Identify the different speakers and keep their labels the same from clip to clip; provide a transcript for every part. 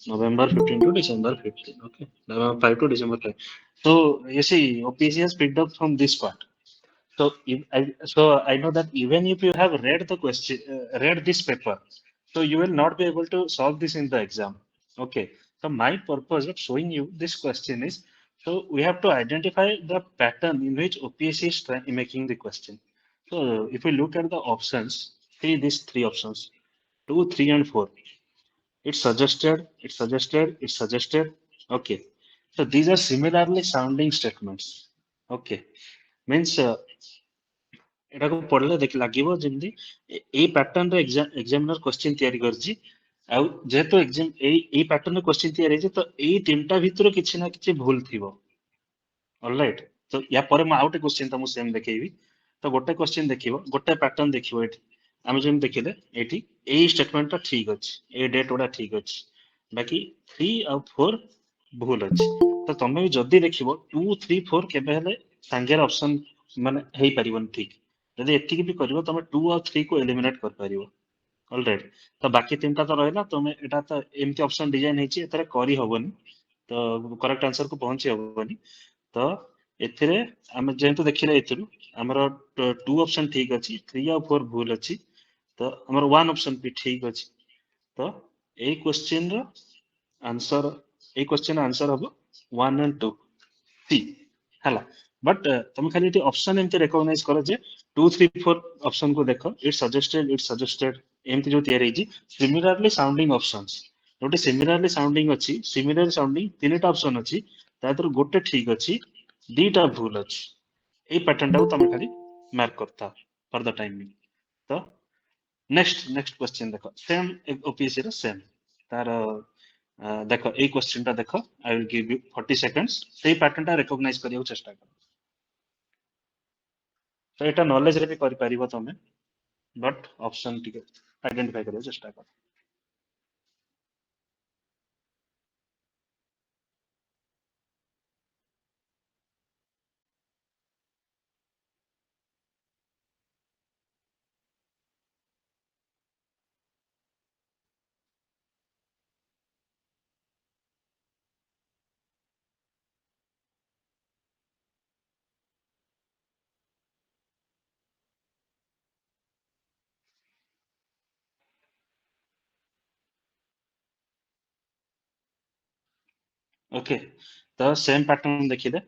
Speaker 1: November 15 to December 15. Okay, November 5 to December 5. So you see, OPC has picked up from this part. So I know that even if you have read the question, read this paper, so you will not be able to solve this in the exam. Okay. So my purpose of showing you this question is, so we have to identify the pattern in which OPSC is making the question. So if we look at the options, see these three options, 2, 3, and 4. It's suggested, it's suggested, it's suggested. Okay. So these are similarly sounding statements. Okay. Means ଏଟାକୁ ପଢିଲେ ଲାଗିବ ଯେମିତି ଏଇ ପ୍ୟାଟର୍ନରେ ଏକ୍ସାମିନର question ତିଆରି କରିଛି ଆଉ ଯେହେତୁ exam ଏଇ ପ୍ୟାଟର୍ନରେ କ୍ୱେଶ୍ଚିନ୍ ତିଆରି ହେଇଛି ତ ଏଇ ତିନିଟା ଭିତରୁ କିଛି ନା କିଛି ଭୁଲ ଥିବ ଅଲରାଇଟ୍ ତ ୟା ପରେ ମୁଁ ଆଉ ଗୋଟେ କ୍ୱେଶ୍ଚିନ୍ ତମକୁ ସେମ୍ ଦେଖେଇବି ତ ଗୋଟେ କ୍ୱେଶ୍ଚିନ୍ ଦେଖିବ ଗୋଟେ ପ୍ୟାଟର୍ନ ଦେଖିବ ଏଠି ଆମେ ଯେମିତି ଦେଖିଲେ ଏଠି ଏଇ ଷ୍ଟେଟମେଣ୍ଟଟା ଠିକ ଅଛି ଏଇ ଡେଟ୍ ଗୁଡା ଠିକ ଅଛି ବାକି 3 ଆଉ 4 ଭୁଲ ଅଛି ତ ତମେ ବି ଯଦି ଦେଖିବ 2, 3, 4 କେବେ ହେଲେ ସାଙ୍ଗରେ ଅପସନ ମାନେ ହେଇପାରିବନି ଠିକ ଯଦି ଏତିକି ବି କରିବ ତମେ 2 ଆଉ 3 କୁ ଏଲିମିନେଟ କରିପାରିବ ଅଲରାଇଟ୍ ତ ବାକି ତିନିଟା ତ ରହିଲା ତମେ ଏଟା ତ ଏମିତି ଅପସନ ଡିଜାଇନ ହେଇଛି ଏଥିରେ କରିହବନି ତ କରେକ୍ଟ ଆନ୍ସର କୁ ପହଞ୍ଚି ହବନି ତ ଏଥିରେ ଆମେ ଯେହେତୁ ଦେଖିଲେ ଏଥିରୁ ଆମର 2 ଅପସନ ଠିକ ଅଛି 3 ଆଉ 4 ଭୁଲ ଅଛି ତ ଆମର 1 ଅପସନ ବି ଠିକ ଅଛି ତ ଏଇ କ୍ୱେଶ୍ଚିନ୍ ର ଆନ୍ସର ଏଇ କ୍ୱେଶ୍ଚିନ୍ ଆନ୍ସର ହବ 1 and 2 ସି ହେଲା ବଟ୍ ତମେ ଖାଲି ଏଠି ଅପସନ ଏମିତି ରେକଗ୍ନାଇଜ କର ଯେ 2, 3, 4 ଅପସନ କୁ ଦେଖ ଇଟ୍ ସଜେଷ୍ଟେଡ ଏମିତି ଯୋଉ ତିଆରି ହେଇଛି ସିମିଲାରଲି ସାଉଣ୍ଡିଂ ଅପସନ୍ସ ଯୋଉଠି ସିମିଲାରଲି ସାଉଣ୍ଡିଂ ଅଛି ସିମିଲାର ସାଉଣ୍ଡିଂ ତିନିଟା ଅପସନ ଅଛି ତା ଭିତରୁ ଗୋଟେ ଠିକ ଅଛି ଦିଟା ଭୁଲ ଅଛି ଏଇ ପ୍ୟାଟର୍ନ ଟାକୁ ତମେ ଖାଲି ମାର୍କ କରିଥାଅ ଫର ଦ ଟାଇମିଂ ତ ନେକ୍ସଟ କ୍ୱେଶ୍ଚିନ୍ ଦେଖ ସେମ୍ ଓପିଏସସି ର ସେମ୍ ତାର ଦେଖ ଏଇ କ୍ୱେଶ୍ଚିନ୍ ଟା ଦେଖ I will give you 40 seconds ସେଇ ପ୍ୟାଟର୍ନ ଟା ରେକଗ୍ନାଇଜ କରିବାକୁ ଚେଷ୍ଟା କର ତ ଏଇଟା ନଲେଜ ରେ ବି କରିପାରିବ ତମେ ବଟ୍ ଅପସନ ଟିକେ ଆଇଡେଣ୍ଟିଫାଇ କରିବାକୁ ଚେଷ୍ଟା କର ओके तो सेम पैटर्न देखिए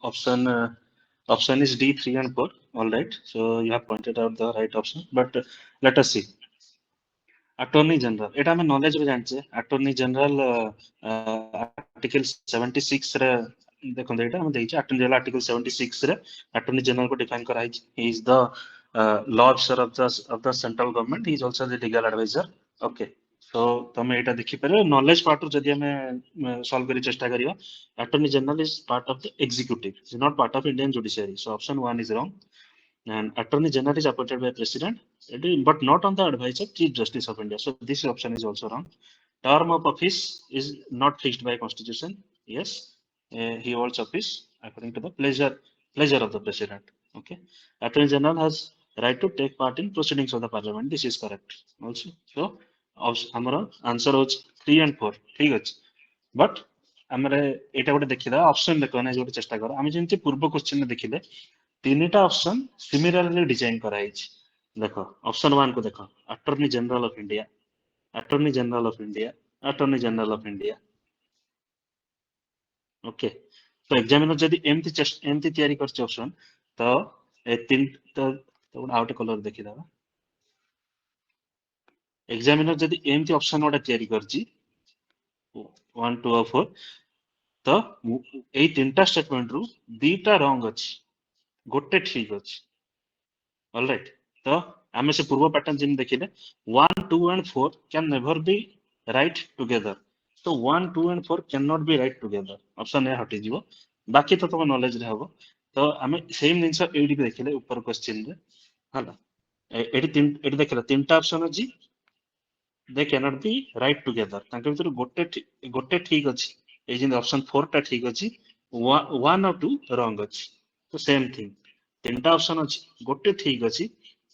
Speaker 1: option is D, 3 and 4. All right. So you have pointed out the right option. But let us see. Attorney General. এটা আমি knowledge রে জানছে Attorney General Article 76 রে দেখুন এটা আমি দেখছি Attorney General Article 76 রে Attorney General को define करा है he is the law officer of the central government he is also the legal advisor okay so ତମେ ଏଇଟା ଦେଖିପାରିବ knowledge part ରୁ ଯଦି ଆମେ solve କରି ଚେଷ୍ଟା କରିବା Attorney General is part of the executive he is not part of Indian judiciary so option 1 is wrong and Attorney General is appointed by President, but not on the advice of Chief Justice of India. So this option is also wrong. Term of office is not fixed by Constitution. Yes, he holds office according to the pleasure of the President. Okay, Attorney General has right to take part in proceedings of the Parliament. This is correct. Also, so our answer was 3 and 4. ठीक ଅଛି but ଆମର ଏଇଟା ଗୋଟେ ଦେଖିବା option recognise ଗୋଟେ ଚେଷ୍ଟା କର ଆମେ ଯେମିତି ପୂର୍ବ କ୍ୱେଶ୍ଚିନ୍ ଦେଖିଲେ ତିନିଟା ଅପସନ ସିମିଲାରଲି ଡିଜାଇନ କରାଯାଇଛି ଦେଖ ଅପସନ 1 କୁ ଦେଖ attorney general of India attorney general of India attorney general of India okay ତ ଏକ୍ସାମିନର ଯଦି ଏମିତି ତିଆରି କରିଛି ଅପସନ ତ ଏ ତିନି ତ ଗୋଟେ ଆଉ ଗୋଟେ କଲର ଦେଖିଦେବା ଏକ୍ସାମିନର ଯଦି ଏମିତି ଅପସନ ଗୋଟେ ତିଆରି କରିଛି 1, 2 ଆଉ 4 ତ ଏଇ ତିନିଟା ଷ୍ଟେଟମେଣ୍ଟ ରୁ ଦିଟା ରଙ୍ଗ ଅଛି ଗୋଟେ ଠିକ ଅଛି alright ତ ଆମେ ସେ ପୂର୍ବ ପ୍ୟାଟର୍ନ ଯେମିତି ଦେଖିଲେ 1, 2 and 4 can never be right together so 1, 2 and 4 cannot be right together option ଏ ହଟିଯିବ ବାକି ତ ତମ ନଲେଜ ରେ ହବ ତ ଆମେ ସେମ୍ ଜିନିଷ ଏଇଠି ବି ଦେଖିଲେ ଉପର କ୍ୱେଶ୍ଚିନ୍ ରେ ହେଲା ଏଠି ଦେଖିଲେ ତିନିଟା ଅପସନ ଅଛି they cannot be right together ତାଙ୍କ ଭିତରୁ ଗୋଟେ ଠିକ ଅଛି ଏଇ ଯେମିତି ଅପସନ 4 ଟା ଠିକ ଅଛି 1 ଆଉ 2 ରଙ୍ଗ ଅଛି ତ ସେମ୍ ଥିଙ୍ଗ ତିନିଟା ଅପସନ ଅଛି ଗୋଟେ ଠିକ ଅଛି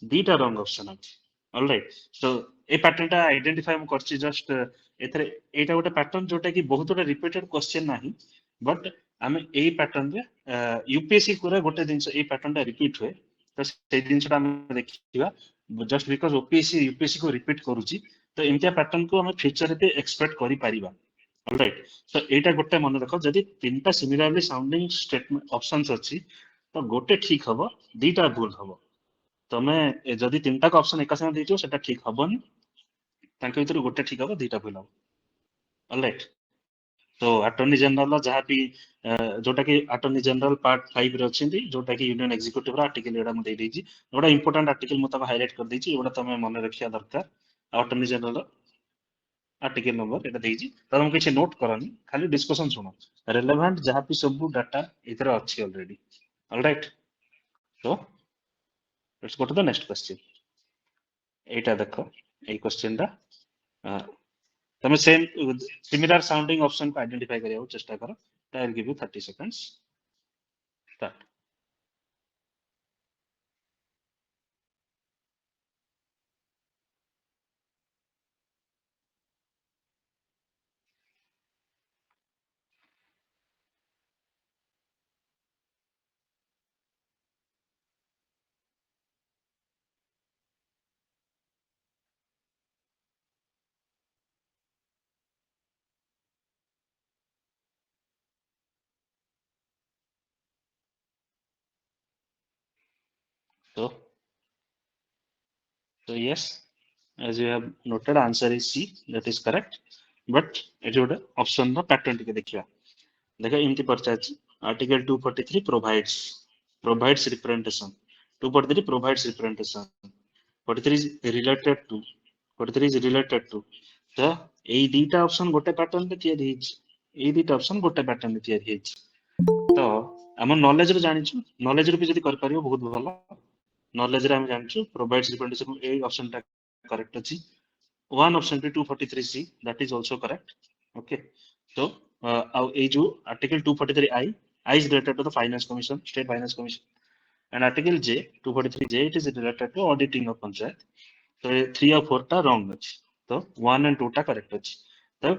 Speaker 1: ଦିଟା ରଙ୍ଗ ଅପସନ ଅଛି ଅଲରାଇଟ୍ ସୋ এই ପ୍ୟାଟର୍ନ ଟା ଆଇଡେଣ୍ଟିଫାଇ ମୁଁ କରିଛି ଜଷ୍ଟ एथरे एटा गोटे पैटर्न जोटा कि बहुत गोटे रिपीटेड क्वेश्चन नाही बट आमे एई पैटर्न रे यूपीएससी पूरा गोटे दिन एई पैटर्न टा रिपीट हुए तो से दिनसटा आमे देखिबा जस्ट बिकॉज ओपीएससी यूपीएससी को रिपीट करूची तो एमतिया पैटर्न को आमे फ्यूचर रे एक्सपेक्ट करि परिबा ऑलराइट तो एटा गोटे मन रखो जदि तीनटा सिमिलरली साउंडिंग स्टेटमेंट ऑप्शंस अछि तो गोटे ठीक हबो दीटा भूल हबो तमे जदि तीनटा का ऑप्शन एका संगे देइछो सेटा ठीक हबोनी तांके भितर गोटे ठीक हबो दीटा भूल हबो ऑलराइट तो अटॉर्नी जनरल जहाँ भी जोटा कि अटॉर्नी जनरल पार्ट 5 रे अछि जोटा कि यूनियन एग्जीक्यूटिव आर्टिकल एडा म दे देछि एडा इंपोर्टेंट आर्टिकल म तक हाईलाइट कर देछि एडा तमे मन रखिया दरकार अटॉर्नी जनरल आर्टिकल नंबर एटा देछि त हम किछ नोट करनी खाली डिस्कशन सुनो रिलेवेंट जहाँ भी सब डाटा इधर अछि already alright so let's go to the next question एटा देखो ए क्वेश्चन दा तमे सेम सिमिलर साउंडिंग ऑप्शन को आइडेंटिफाई करिया चेष्टा करो I will give you 30 seconds start so yes as you have noted answer is C that is correct but it would option no pattern टिके देखिया देखा इनती परचाच article 243 provides representation 243 provides representation 43 is related to 43 is related to तो एई दीटा option गोटे pattern रे तैयारी hitch एई दीटा option गोटे pattern रे तैयारी हिच तो हम नॉलेज रे जानिछु नॉलेज रे भी जदी कर पारियो बहुत भलो नॉलेज रे हम जानिछु provides representation एई ऑप्शन टा करेक्ट अछि one option be 243C that is also correct okay so a article 243I is related to the finance commission state finance commission and article J 243J it is related to auditing of panchayat so 3 और 4 टा wrong अछि तो 1 and 2 टा correct अछि तो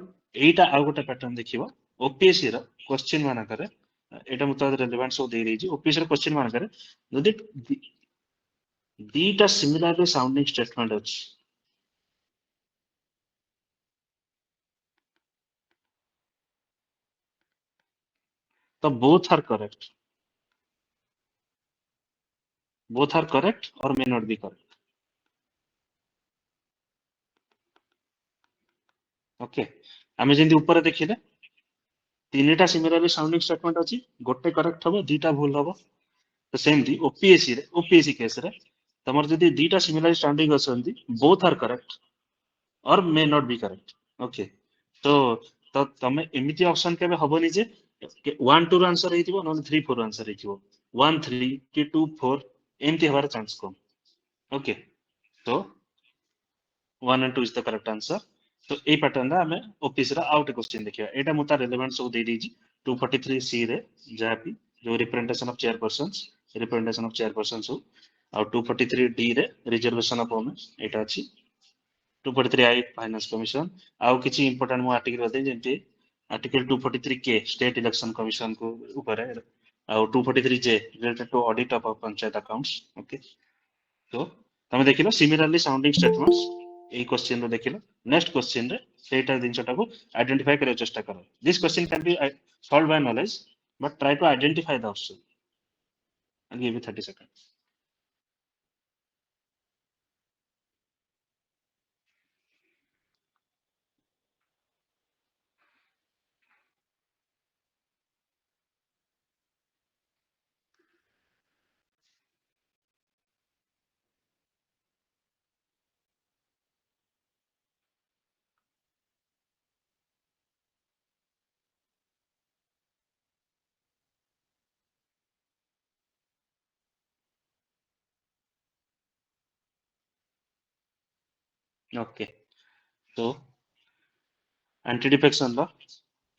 Speaker 1: एटा आ गोटे pattern देखिबो OPSC रो question माना करे एटा मुता रिलेवेंट सो दे रही ओपीएससी रो क्वेश्चन माना करे जदि दीटा सिमिलरली साउंडिंग स्टेटमेंट अछि तो both are correct or may not be correct okay आमे जेंति ऊपर देखिले तीनटा सिमिलरली साउंडिंग स्टेटमेंट अछि गोटे करेक्ट हबो दीटा भूल हबो तो सेमली ओपीएससी केस रे तमर जदी दीटा सिमिलरली साउंडिंग असंती both are correct or may not be correct okay तो तो तमे एमिति ऑप्शन केबे हबोनी जे 1 2 रो आंसर हेतिबो न 3 4 रो आंसर हेतिबो 1 3 कि 2 4 एमति हबार चांस कम ओके तो 1 and 2 is the correct answer तो ए पैटर्न रा हमें ऑफिस रा आउट क्वेश्चन देखिया एटा मुता रिलेवेंट सब दे दीजी 243 सी रे जहा भी जो रिप्रेजेंटेशन ऑफ चेयरपर्सन सो और 243 डी रे रिजर्वेशन ऑफ वुमेन एटा अछि 243 आई फाइनेंस कमीशन आउ किछि इंपोर्टेंट मो आर्टिकल बते जेंति आर्टिकल 243 के स्टेट इलेक्शन कमीशन को ऊपर है और 243 जे related to audit of panchayat accounts okay तो तमे देखिलो सिमिलरली साउंडिंग स्टेटमेंट्स ए क्वेश्चन रो देखिलो नेक्स्ट क्वेश्चन रे सेटा दिनसटा को आइडेंटिफाई करियो चेष्टा करो this question can be solve by knowledge but try to identify the option I give you 30 seconds okay so anti defection law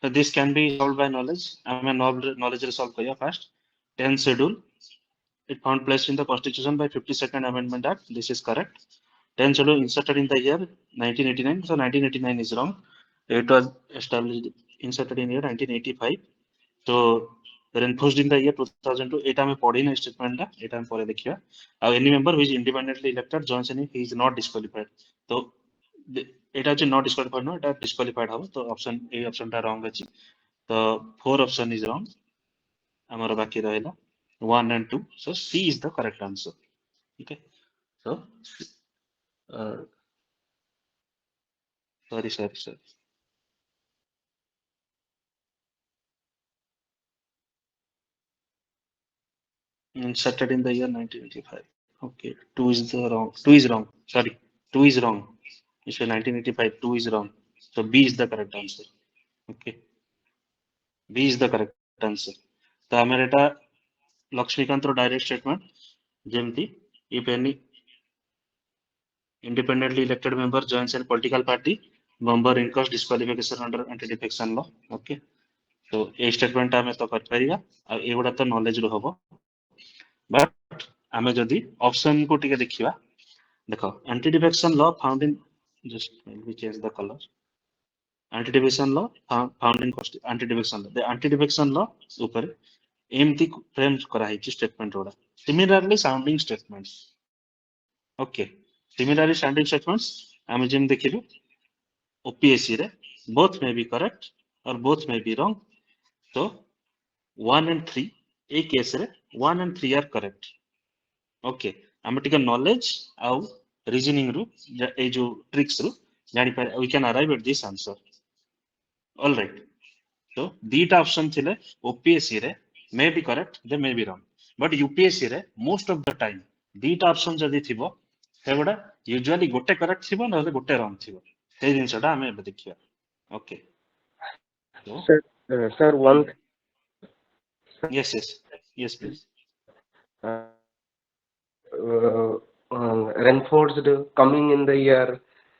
Speaker 1: so this can be solved by knowledge I mean knowledge रे solve करिया first 10th schedule it found placed in the constitution by 52nd amendment act this is correct 10th schedule inserted in the year 1989 so 1989 is wrong It was established, inserted in year 1985. So reinforced in the year 2002. এটা আমি পড়ি না স্টেটমেন্টটা, এটা আমি পরে দেখিবা। আর any member who is independently elected joins any, he is not disqualified. তো এটা হচ্ছে not disqualified, no, এটা disqualified হবে। তো অপশন, এই অপশনটা রং আছে। তো 4 অপশন is wrong। আমার বাকি রহিলা 1 and 2, so C is the correct answer. Okay, so sorry. Inserted in the year 1985. Okay, 2 is the wrong. 2 is wrong. Sorry, 2 is wrong. You say 1985. 2 is wrong. So B is the correct answer. Okay, B is the correct answer. तो हमारे এটা Laxmikant direct statement যেমতি if any independently elected member joins a political party, member incurs disqualification under anti-defection law. Okay, so এই statement ଆମେ ତ କରିପାରିବା ଆଉ ଏଗୁଡା ତ knowledge ରୁ ହବ। But ଆମେ ଯଦି option को ଟିକେ ଦେଖିବା, देखो anti-defection law found in, just let me change the color, anti-defection law found in anti-defection law, the anti-defection law ऊपर एमती फ्रेम करा है स्टेटमेंट गुड़ा, similarly sounding statements. Okay, similarly sounding statements आम जेम देखिबे OPSC रे both may be correct or both may be wrong. So 1 and 3 A case रे 1 and 3 are correct. Okay, आम टिके knowledge आउ reasoning रू ए जो tricks रू जानी पारे we can arrive at this answer. All right, so दीटा option थिले OPSC रे may be correct, they may be wrong, but UPSC रे most of the time दीटा option जदी थिबो सेगुडा usually गोटे correct थिबो नहले गोटे wrong थिबो, से जिनसटा हमें एबे देखिया। Okay, so
Speaker 2: sir one
Speaker 1: yes please.
Speaker 2: Reinforced coming in the year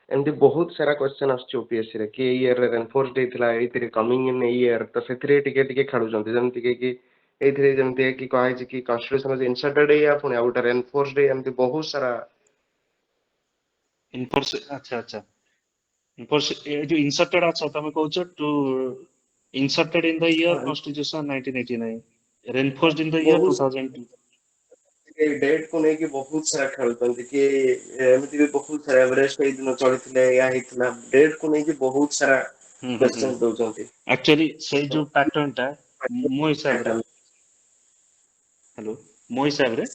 Speaker 2: एमती बहुत सारा क्वेश्चन आछी ओपीएससी रे कि ईयर रेनफोर्सड हेतिला एथिरे कमिंग इन ईयर, तो सेथिरे टिके टिके खेलुचंती जेमति कि एथिरे जेमति कि कहाय जे कि कॉन्स्टिट्यूशन इज इंसर्टेड या पुनी आउट रेनफोर्सड एमती बहुत सारा
Speaker 1: इनफोर्स। अच्छा इनफोर्स ए जो इंसर्टेड अच्छा तमे कहउछ to inserted in the year constitution 1989, reinforced in the year 2002।
Speaker 2: Date को नेकी बहुत सारा खेलुचंती कि एमती भी बहुत सारा एवरेज पे दिन चलिथिले या हितला डेट को नेकी बहुत सारा क्वेश्चन दोचंती।
Speaker 1: एक्चुअली से जो पैटर्न टा मो हिसाब रे, हेलो, मो हिसाब रे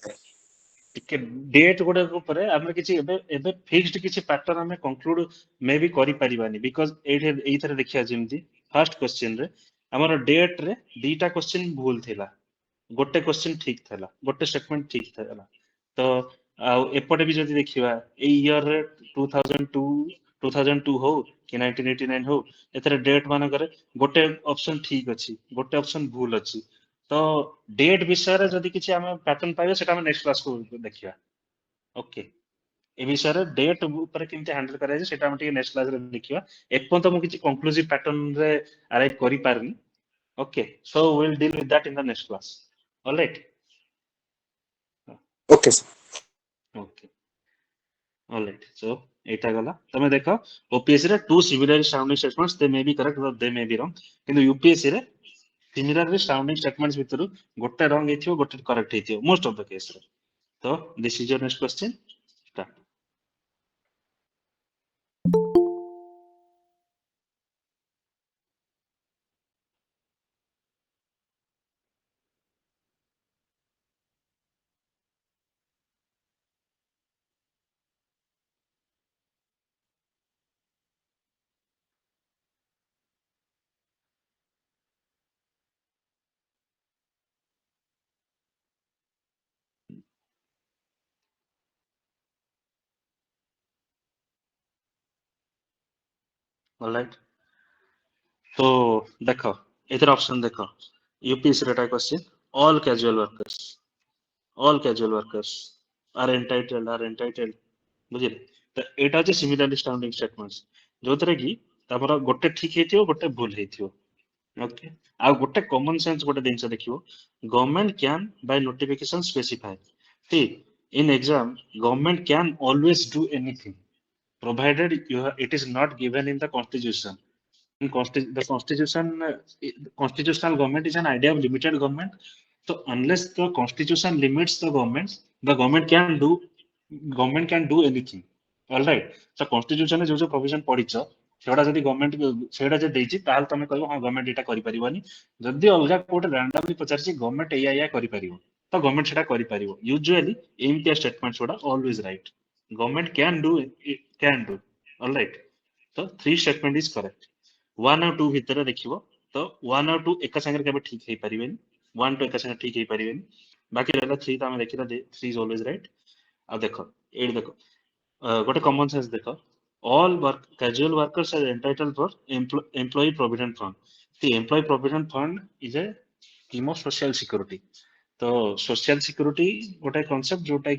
Speaker 1: टिके डेट गोटे ऊपर आमे किछि एबे एबे फिक्स्ड किछि पैटर्न आमे कंक्लूड मे भी करि परिबानी, बिकॉज़ एथरे देखिया जेमती फर्स्ट क्वेश्चन रे हमर डेट रे दीटा क्वेश्चन भूल थिला, गोटे क्वेश्चन ठीक थिला, गोटे स्टेटमेंट ठीक थिला। तो एपटे भी जदि देखिबा ए ईयर रे 2002 हो कि 1989 हो, एथरे डेट मान करे गोटे ऑप्शन ठीक अछि, गोटे ऑप्शन भूल अछि। तो डेट विषय रे जदि किछि हम पैटर्न पाइबे सेटा हम नेक्स्ट क्लास को देखिबा। ओके, ए विषय रे डेट ऊपर केमते हैंडल करा जाय सेटा हम टिके नेक्स्ट क्लास रे देखिबा। एपन तो मु किछि कंक्लूसिव पैटर्न रे अराइव करि पारनी। Okay, so we'll deal with that in the next class. All right.
Speaker 2: Okay sir.
Speaker 1: Okay. All right. So एटा गला तमे देखो OPSC रे two similarly sounding statements, they may be correct or they may be wrong, किंतु UPSC रे similarly sounding statements भितरु गोटे wrong हेथियो गोटे correct हेथियो most of the case रे। तो this is your next question. Start. All right. So देखो इधर option देखो UPSC रे question all casual workers are entitled बुझिले। तो एटा जे सिमिलरली साउंडिंग स्टेटमेंट्स जोतरे कि तमरा गोटे ठीक हेतियो गोटे भूल हेतियो। ओके, आ गोटे कॉमन सेंस गोटे जिंस देखियो, government can by notification specify, see in exam government can always do anything provided it is not given in the constitution. The constitutional government is an idea of limited government. So unless the constitution limits the government can do anything. All right. So constitution is जो provision पढ़िଛ सेटा जदि government सेटा जे देछि ताहाल तमे कहबो हां government एटा करि परिबनी जदि अलगा कोट रैंडमली पचारछि गवर्नमेंट एया करि परिबो तो गवर्नमेंट सेटा करि परिबो यूजुअली एमतिया स्टेटमेंट छोडा always right government can do all right तो three statement is correct one or two भितर देखिबो तो वन और टू एका संगे केबे ठीक हेई परिबेनी वन टू एका संगे ठीक हेई परिबेनी बाकी रहला थ्री तो हम देखिला थ्री इज ऑलवेज राइट आ देखो एट देखो गोटे कॉमन सेंस देखो all work casual workers are entitled for employee provident fund the employee provident fund is a scheme of social security तो सोशल सिक्योरिटी गोटे कॉन्सेप्ट जोटा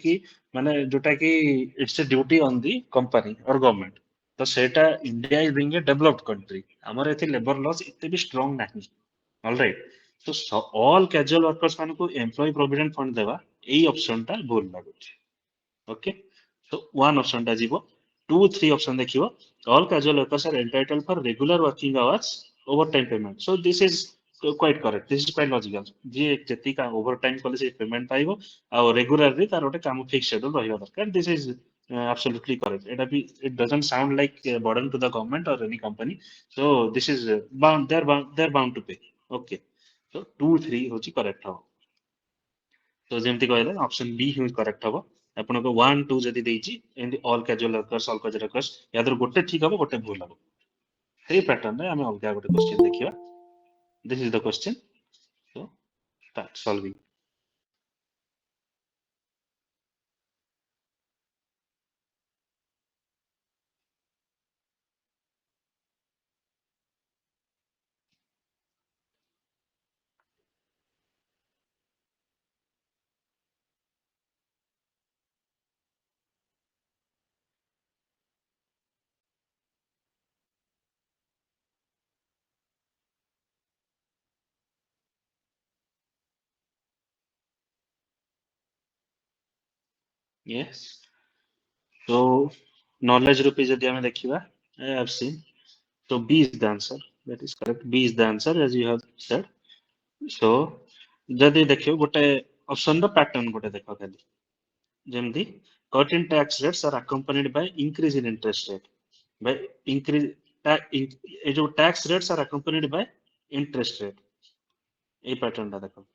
Speaker 1: कि it's a duty on the company और government तो सेटा India is being a developed country हमर एथि labour laws इते भी स्ट्रांग नाही ऑलराइट तो ऑल कैजुअल वर्कर्स मानको एम्प्लॉय प्रोविडेंट फंड देवा एई ऑप्शन टा भूल लागुଛି ओके so one option टा जीवो 2 3 option देखियो all casual workers are entitled for regular working hours overtime payment so this is quite correct this is quite logical जे जति का overtime कले से पेमेंट पाइबो आ रेगुलरली तार ओटे काम फिक्स शेड्यूल रहियो दरकार this is absolutely correct it doesn't sound like a burden to the government or any company so this is they're bound to pay okay so 2 3 होची करेक्ट हो तो जेमती कहले ऑप्शन बी ही correct हबो आपण को 1 2 जदी देछि एंड ऑल कैजुअल वर्कर्स यादर गोटे ठीक हबो गोटे भूल हबो सेही पैटर्न रे हमें अलगा गोटे क्वेश्चन देखिबा this is the question so start solving yes so knowledge रूपी जदी हमें देखिबा I have seen so b is the answer that is correct b is the answer as you have said so जदी देखियो गोटे option the pattern गोटे देखो खाली जेमती cut in tax rates are accompanied by increase in interest rate by increase ये जो tax rates are accompanied by interest rate ये pattern टा देखो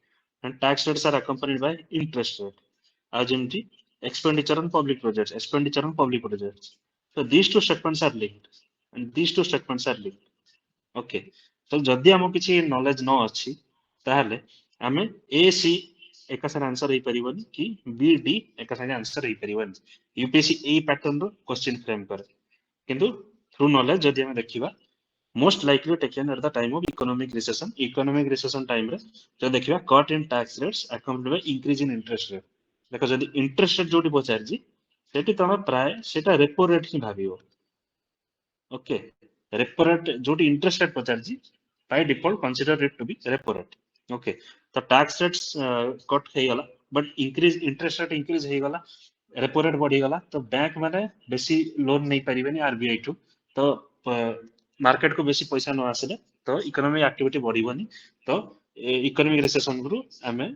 Speaker 1: and tax rates are accompanied by interest rate as जेमती expenditure on public projects so these two statements are linked and these two statements are linked okay so जदि हम किसी knowledge न अछि ताहले हमें a c एका सारे आंसर हेई परिबनी कि बी डी एका सारे आंसर हेई परिबनी यूपीएससी ए पैटर्न रो क्वेश्चन फ्रेम करे किंतु थ्रू नॉलेज जदि हम देखिबा most likely taken at the time of economic recession time रे जो देखिबा cut in tax rates accompanied by increase in interest rate देखो जदि इंटरेस्ट रेट जोटी पचारजी सेठी तमे प्राय सेटा रेपो रेट ही भाबियो ओके रेपो रेट जोटी इंटरेस्ट रेट पचारजी by default consider it to be repo rate okay तो tax rates कट हे गला but increase interest rate increase हे गला रेपो रेट बढ़ी गला तो बैंक माने बेसी लोन नहीं परिबेनी आरबीआई टू तो मार्केट को बेसी पैसा न आसले तो इकोनॉमिक एक्टिविटी बढ़िबनी तो इकोनॉमिक रिसेशन रु हमें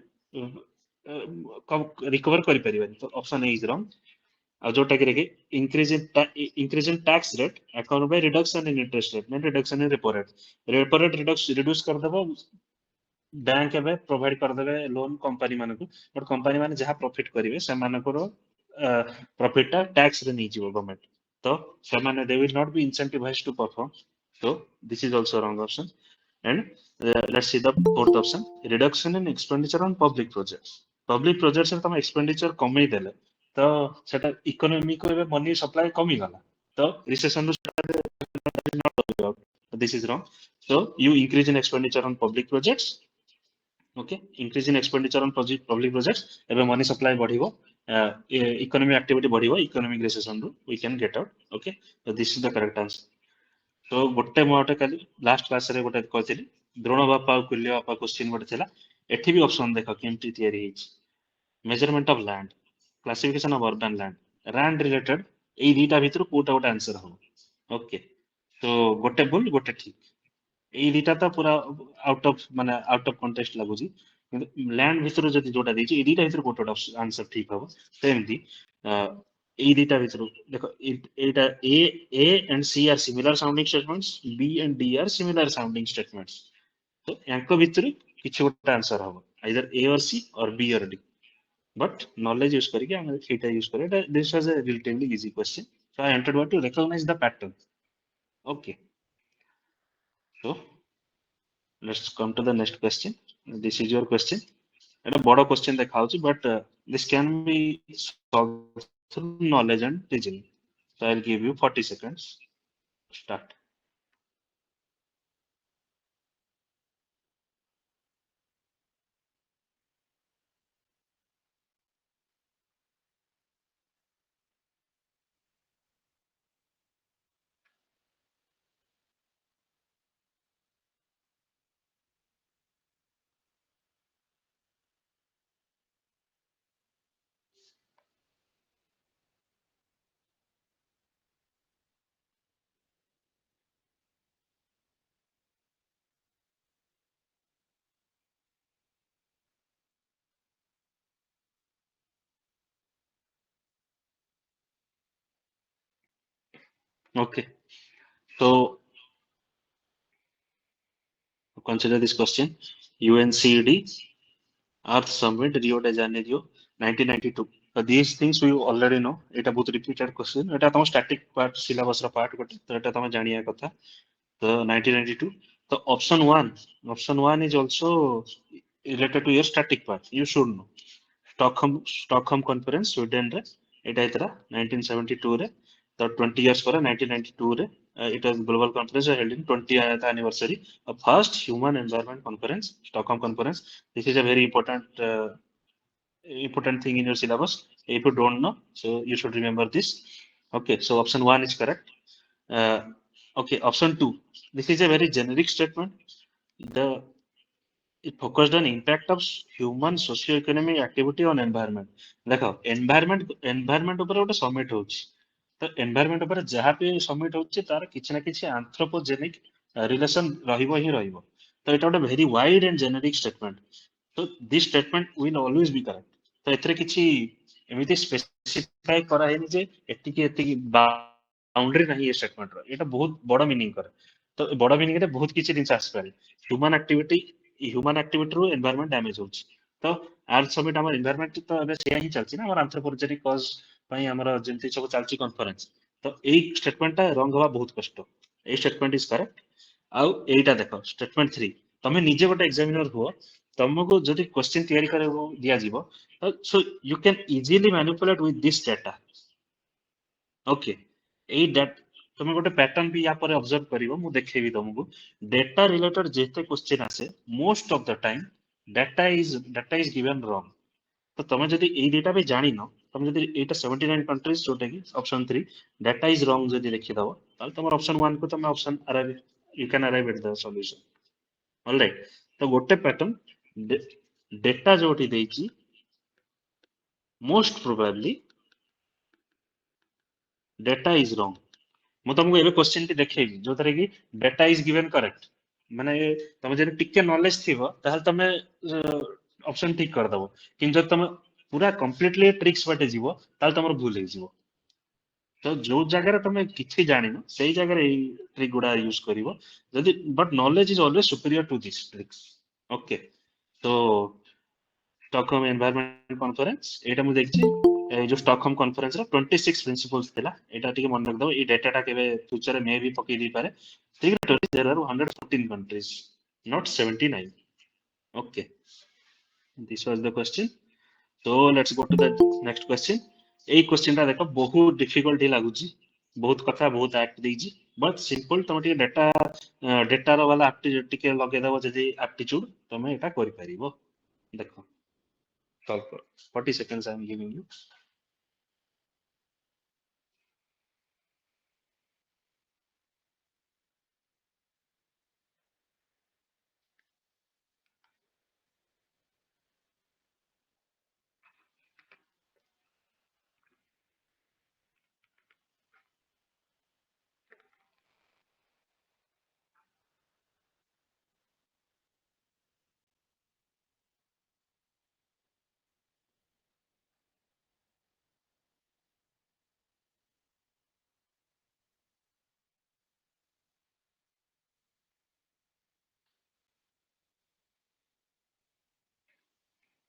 Speaker 1: रिकवर करि परिबनी तो ऑप्शन ए इज रॉन्ग और जोटा कि रखे increase in tax rate accompanied by reduction in interest rate mean reduction in repo rate reduce कर देबो बैंक एबे प्रोवाइड कर देबे लोन कंपनी माने को बट कंपनी माने जहां प्रॉफिट करिवे से मानकर प्रॉफिट टा टैक्स रे नहीं जीवो गवर्नमेंट तो से माने they will not be incentivised to perform so this is also wrong option and let's see the fourth option reduction in expenditure on public projects तम एक्सपेंडिचर कमी देले तो सेटा इकोनॉमी को एबे मनी सप्लाई कमी गला तो recession this is wrong so you increase in expenditure on public projects okay increase in expenditure on public projects एबे मनी सप्लाई बढ़िबो इकोनॉमिक एक्टिविटी बढ़िबो इकोनॉमिक रिसेशन रू we can get out okay so this is the correct answer so गोटे मोटे काली last class रे गोटे कहथिली द्रोण बापा और कुल्य बापा क्वेश्चन गोटे थिला एठी भी ऑप्शन देखो केमती तयारी हिच measurement of land classification of urban land related एई दीटा भितर कोटा गोटे आंसर हो ओके तो गोटे भूल गोटे ठीक ଏଇ ଦିଟା ତ ପୁରା ଆଉଟ୍ ଅଫ୍ କଣ୍ଟେକ୍ସଟ ଲାଗୁଛି, କିନ୍ତୁ ଲ୍ୟାଣ୍ଡ ଭିତରୁ ଯଦି ଯୋଉଟା ଦେଇଛି ଏଇ ଦିଟା ଭିତରୁ ଗୋଟେ ଗୋଟେ ଆନ୍ସର ଠିକ ହବ। ସେମିତି ଏଇ ଦିଟା ଭିତରୁ ଦେଖ ଏଇଟା A and C are similar sounding statements, B and D are similar sounding statements. ତ ୟାଙ୍କ ଭିତରୁ କିଛି ଗୋଟେ ଆନ୍ସର ହବ, either A or C or B or D. But knowledge use करके हमें theta use करें. This was a relatively easy question. So I entered what to recognize the pattern. Okay. So let's come to the next question. This is your question. It's a big question that but this can be solved through knowledge and reasoning. So I'll give you 40 seconds. Start. Okay. So consider this question. UNCD Earth Summit Rio de Janeiro 1992. So these things we already know. এটা বহুত repeated question. এটা তোমার static part syllabus ର part ଗୋଟେ। ତ এটা ତମେ ଜାଣିବା କଥା। ତ 1992. So option one is also related to your static part. You should know. Stockholm Conference Sweden ରେ এটা ହେଇଥିଲା 1972 ରେ। ତ 20 years ପରେ 1992 ରେ it was global conference held in 20th anniversary of first human environment conference, Stockholm Conference. This is a very important thing in your syllabus. If you don't know, so you should remember this. Okay, so option one is correct. Uh, okay, option two. This is a very generic statement. The it focused on impact of human socio-economic activity on environment. देखो environment ଉପରେ ଗୋଟେ summit ହଉଛି। ତ environment ଉପରେ ଯାହା ବି summit ହଉଛି ତାର କିଛି ନା କିଛି anthropogenic relation ରହିବ ହିଁ ରହିବ। ତ ଏଇଟା ଗୋଟେ very wide and generic statement. So this statement will always be correct. ତ ଏଥିରେ କିଛି ଏମିତି specify କରାହେଇନି ଯେ ଏତିକି ଏତିକି ବାଉଣ୍ଡରୀ ନାହିଁ ଏ statement ର। ଏଇଟା ବହୁତ ବଡ meaning କରେ। ତ ବଡ meaning ରେ ବହୁତ କିଛି ଜିନିଷ ଆସିପାରେ। ହ୍ୟୁମାନ ଆକ୍ଟିଭିଟିରୁ ଏନଭାୟରମେଣ୍ଟ ଡ୍ୟାମେଜ ହଉଛି। ତ ଆର୍ଥ ସମିଟ୍ ଆମର ଏନଭାୟରମେଣ୍ଟ ତ ଏବେ ସେଇଆ ହିଁ ଚାଲିଛି ନା, ଆମର ଆନ୍ଥ୍ରୋପୋଜେନିକ କଜ ପାଇଁ ଆମର ଯେମିତି ସବୁ ଚାଲିଛି କନଫରେନ୍ସ। ତ ଏଇ ଷ୍ଟେଟମେଣ୍ଟଟା ରଙ୍ଗ ହବା ବହୁତ କଷ୍ଟ। ଏଇ ଷ୍ଟେଟମେଣ୍ଟ ଇଜ କରେକ୍ଟ। ଆଉ ଏଇଟା ଦେଖ ଷ୍ଟେଟମେଣ୍ଟ ଥ୍ରୀ, ତମେ ନିଜେ ଗୋଟେ ଏକ୍ସାମିନର ହୁଅ, ତମକୁ ଯଦି କ୍ୱେଶ୍ଚିନ୍ ତିଆରି କରିବାକୁ ଦିଆଯିବ, so you can easily manipulate with this data. Okay, ଏଇ ତମେ ଗୋଟେ ପ୍ୟାଟର୍ନ ବି ୟା ପରେ ଅବଜର୍ଭ କରିବ, ମୁଁ ଦେଖେଇବି ତମକୁ। ଡେଟା ରିଲେଟେଡ୍ ଯେତେ କ୍ୱେଶ୍ଚିନ୍ ଆସେ, most of the time data is given ରଙ୍ଗ। ତ ତମେ ଯଦି ଏଇ ଦିଟା ବି ଜାଣିନ, ତମେ ଯଦି ଏଇଟା 79 countries ଯୋଉଟା କି ଅପସନ ଥ୍ରୀ ଡାଟା ଇଜ ରଙ୍ଗ ଯଦି ଦେଖିଦବ, ତାହେଲେ ତମର ଅପସନ ୱାନ୍ କୁ ତମେ option arrive you can arrive at the solution. Alright, ତ ଗୋଟେ ପ୍ୟାଟର୍ନ ଡେଟା ଯୋଉଠି ଦେଇଛି ମୋଷ୍ଟ ପ୍ରୋବାବଲି ଡେଟା ଇଜ ରଙ୍ଗ। ମୁଁ ତମକୁ ଏବେ କ୍ୱେଶ୍ଚିନ୍ ଟି ଦେଖେଇବି ଯୋଉଥିରେ କି ଡେଟା ଇଜ ଗିଭେନ୍ କରେକ୍ଟ। ମାନେ ତମେ ଯଦି ଟିକେ ନଲେଜ ଥିବ ତାହେଲେ ତମେ ଅପସନ ଠିକ କରିଦବ, କିନ୍ତୁ ଯଦି ତମେ ପୁରା କମ୍ପ୍ଲିଟଲି ଟ୍ରିକ୍ସ ବାଟେ ଯିବ ତାହେଲେ ତମର ଭୁଲ ହେଇଯିବ। ତ ଯୋଉ ଜାଗାରେ ତମେ କିଛି ଜାଣିନ ସେଇ ଜାଗାରେ ଏଇ ଟ୍ରିକ୍ ଗୁଡା ୟୁଜ କରିବ। ଯଦି but knowledge is always superior to this tricks. Okay, ତ ଷ୍ଟକହୋମ ଏନଭାୟରନମେଣ୍ଟ କନଫରେନ୍ସ ଏଇଟା ମୁଁ ଦେଖିଛି। ଏଇ ଯୋଉ ଷ୍ଟକହୋମ କନଫରେନ୍ସ ର 26 ପ୍ରିନ୍ସିପଲ୍ସ ଥିଲା, ଏଇଟା ଟିକେ ମନେ ରଖିଦବ। ଏଇ ଡେଟାଟା କେବେ ଫ୍ୟୁଚରରେ ମେ ବି ପକେଇ ଦେଇପାରେ। Signatories, there are 114 countries, not 79. Okay, this was the question. So let's go to the next question. ଏଇ question ଟା ଦେଖ ବହୁତ difficult ହି ଲାଗୁଛି, ବହୁତ କଥା ବହୁତ act ଦେଇଛି, but simple। ତମେ ଟିକେ ଡେଟାର ବାଲା ଟିକେ ଲଗେଇଦବ ଯଦି aptitude, ତମେ ଏଇଟା କରିପାରିବ। ଦେଖ solve କର। 40 seconds I am giving you.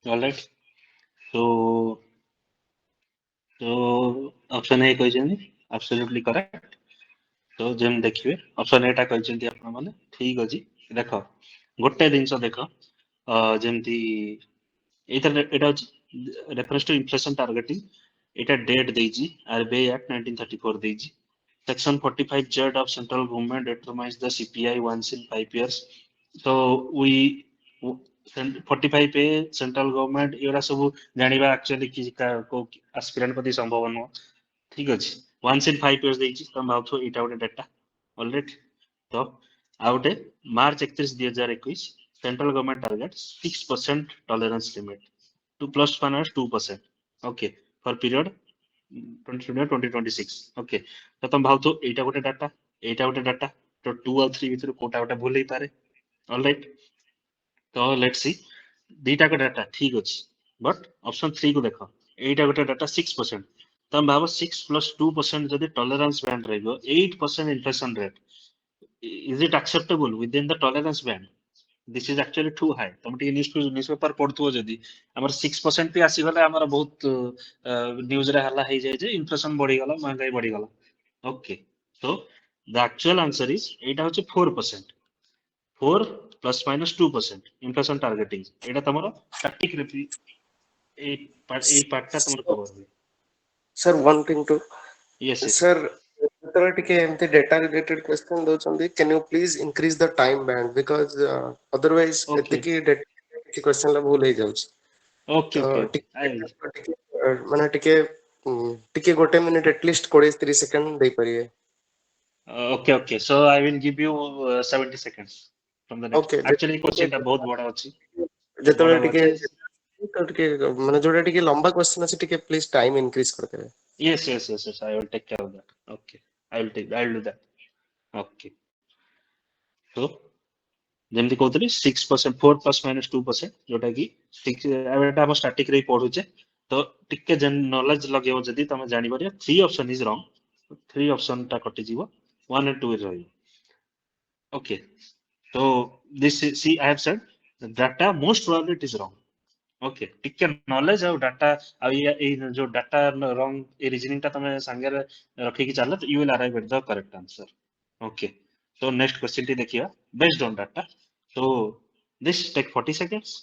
Speaker 1: All right. So option A କହିଛନ୍ତି absolutely correct. So ଯେମିତି ଦେଖିବେ ଅପସନ ଏଟା କହିଛନ୍ତି ଆପଣ ମାନେ ଠିକ ଅଛି। ଦେଖ ଗୋଟେ ଜିନିଷ ଦେଖ ଯେମିତି ଏଇଟା ହଉଛି ରେଫରେନ୍ସ ଟୁ ଇନଫ୍ଲେସନ ଟାର୍ଗେଟିଂ ଏଇଟା ଡେଟ୍ ଦେଇଛି RBI Act 1934 ଦେଇଛି। Section 45Z of central government determines the CPI once in 5 years. So we 45A central government ଏଗୁଡ଼ା ସବୁ ଜାଣିବା actually କି କୋଉ aspirant ପ୍ରତି ସମ୍ଭବ ନୁହଁ। ଠିକ ଅଛି once in 5 years ଦେଇଛି ତମେ ଭାବୁଥିବ ଏଇଟା ଗୋଟେ ଡାଟା ଅଲରାଇଟ୍। ତ ଆଉ ଗୋଟେ March 31, 2021 central government target 6% tolerance limit 2 plus 2%, okay, for period 2020-2026, okay। ତ ତମେ ଭାବୁଥିବ ଏଇଟା ଗୋଟେ ଡାଟା ଏଇଟା ଗୋଟେ ଡାଟା ତ 2 ଆଉ 3 ଭିତରୁ କୋଉଟା ଗୋଟେ ଭୁଲ ହେଇପାରେ ଅଲରାଇଟ୍। ତ ଲେଟ୍ସ ସି ଦିଟା ଯାକ ଡାଟା ଠିକ ଅଛି ବଟ୍ ଅପସନ 3 କୁ ଦେଖ ଏଇଟା ଗୋଟେ ଡାଟା 6%। ତମେ ଭାବ 6 plus 2% ଯଦି ଟଲରାନ୍ସ ବ୍ୟାଣ୍ଡ ରହିବ 8% inflation rate is it acceptable within the tolerance band? This is actually too high। ତମେ ଟିକେ ନ୍ୟୁଜ ପେପର ପଢୁଥିବ ଯଦି ଆମର 6% ବି ଆସିଗଲେ ଆମର ବହୁତ ନ୍ୟୁଜରେ ହାଲା ହେଇଯାଏ ଯେ ଇନଫ୍ଲେସନ ବଢିଗଲା ମହଙ୍ଗାଇ ବଢିଗଲା। Okay so the actual answer is ଏଇଟା ହଉଛି 4%। 4 plus minus 2% ଇନଫ୍ଲେସନ ଟାର୍ଗେଟିଂ ଏଇଟା ତମର ଷ୍ଟାଟିକ ଏଇ ପାର୍ଟଟା ତମର କଭର ହୁଏ।
Speaker 2: Sir, one thing to
Speaker 1: Yes Yes
Speaker 2: sir, ଯେତେବେଳେ ଟିକେ ଏମିତି data related question ଦଉଛନ୍ତି, can you please increase the time band because otherwise
Speaker 1: okay
Speaker 2: ଏତିକି data କିଛି question ରେ ଭୁଲ ହେଇଯାଉଛି।
Speaker 1: ଓକେ
Speaker 2: ତ
Speaker 1: ଓକେ
Speaker 2: ଟିକେ ମାନେ ଟିକେ ଟିକେ ଗୋଟେ ମିନିଟ ଆଟଲିଷ୍ଟ 20-30 ସେକେଣ୍ଡ ଦେଇପାରିବେ।
Speaker 1: Okay okay so I will give you 70 seconds from the next।
Speaker 2: ଓକେ
Speaker 1: actually question ଟା ବହୁତ ବଡ ଅଛି ବଡ
Speaker 2: ଯେତେବେଳେ ଟିକେ
Speaker 1: ଅଛି।
Speaker 2: ତ ଟିକେ ମାନେ ଯୋଉଟା ଟିକେ ଲମ୍ବା କ୍ୱେଶ୍ଚନ ଅଛି ଟିକେ ପ୍ଲିଜ ଟାଇମ ଇନକ୍ରିଜ କରିଦେବେ।
Speaker 1: Yes, I will take care of that। okay, I will do that। okay, so ଯେମିତି କହୁଥିଲି 6% 4 plus minus 2% ଯୋଉଟା କି ଏଟା ଆମ static ରେ ପଢୁଛେ ତ ଟିକେ ନଲେଜ ଲଗେଇବ ଯଦି ତମେ ଜାଣିପାରିବ 3 option is wrong। 3 option ଟା କଟିଯିବ 1 and 2 ରେ ରହିବ। okay, so this is, see I have said the data most probably it is wrong। Okay ଟିକେ ନଲେଜ ଆଉ ଡାଟା ଆଉ ଏଇ ଯୋଉ ଡାଟା ରଙ୍ଗ ଏ ରିଜନିଂ ଟା ତମେ ସାଙ୍ଗରେ ରଖିକି ଚାଲ you will arrive at the correct answer. Okay so next question ଟି ଦେଖିବା based on data. So this take 40 seconds।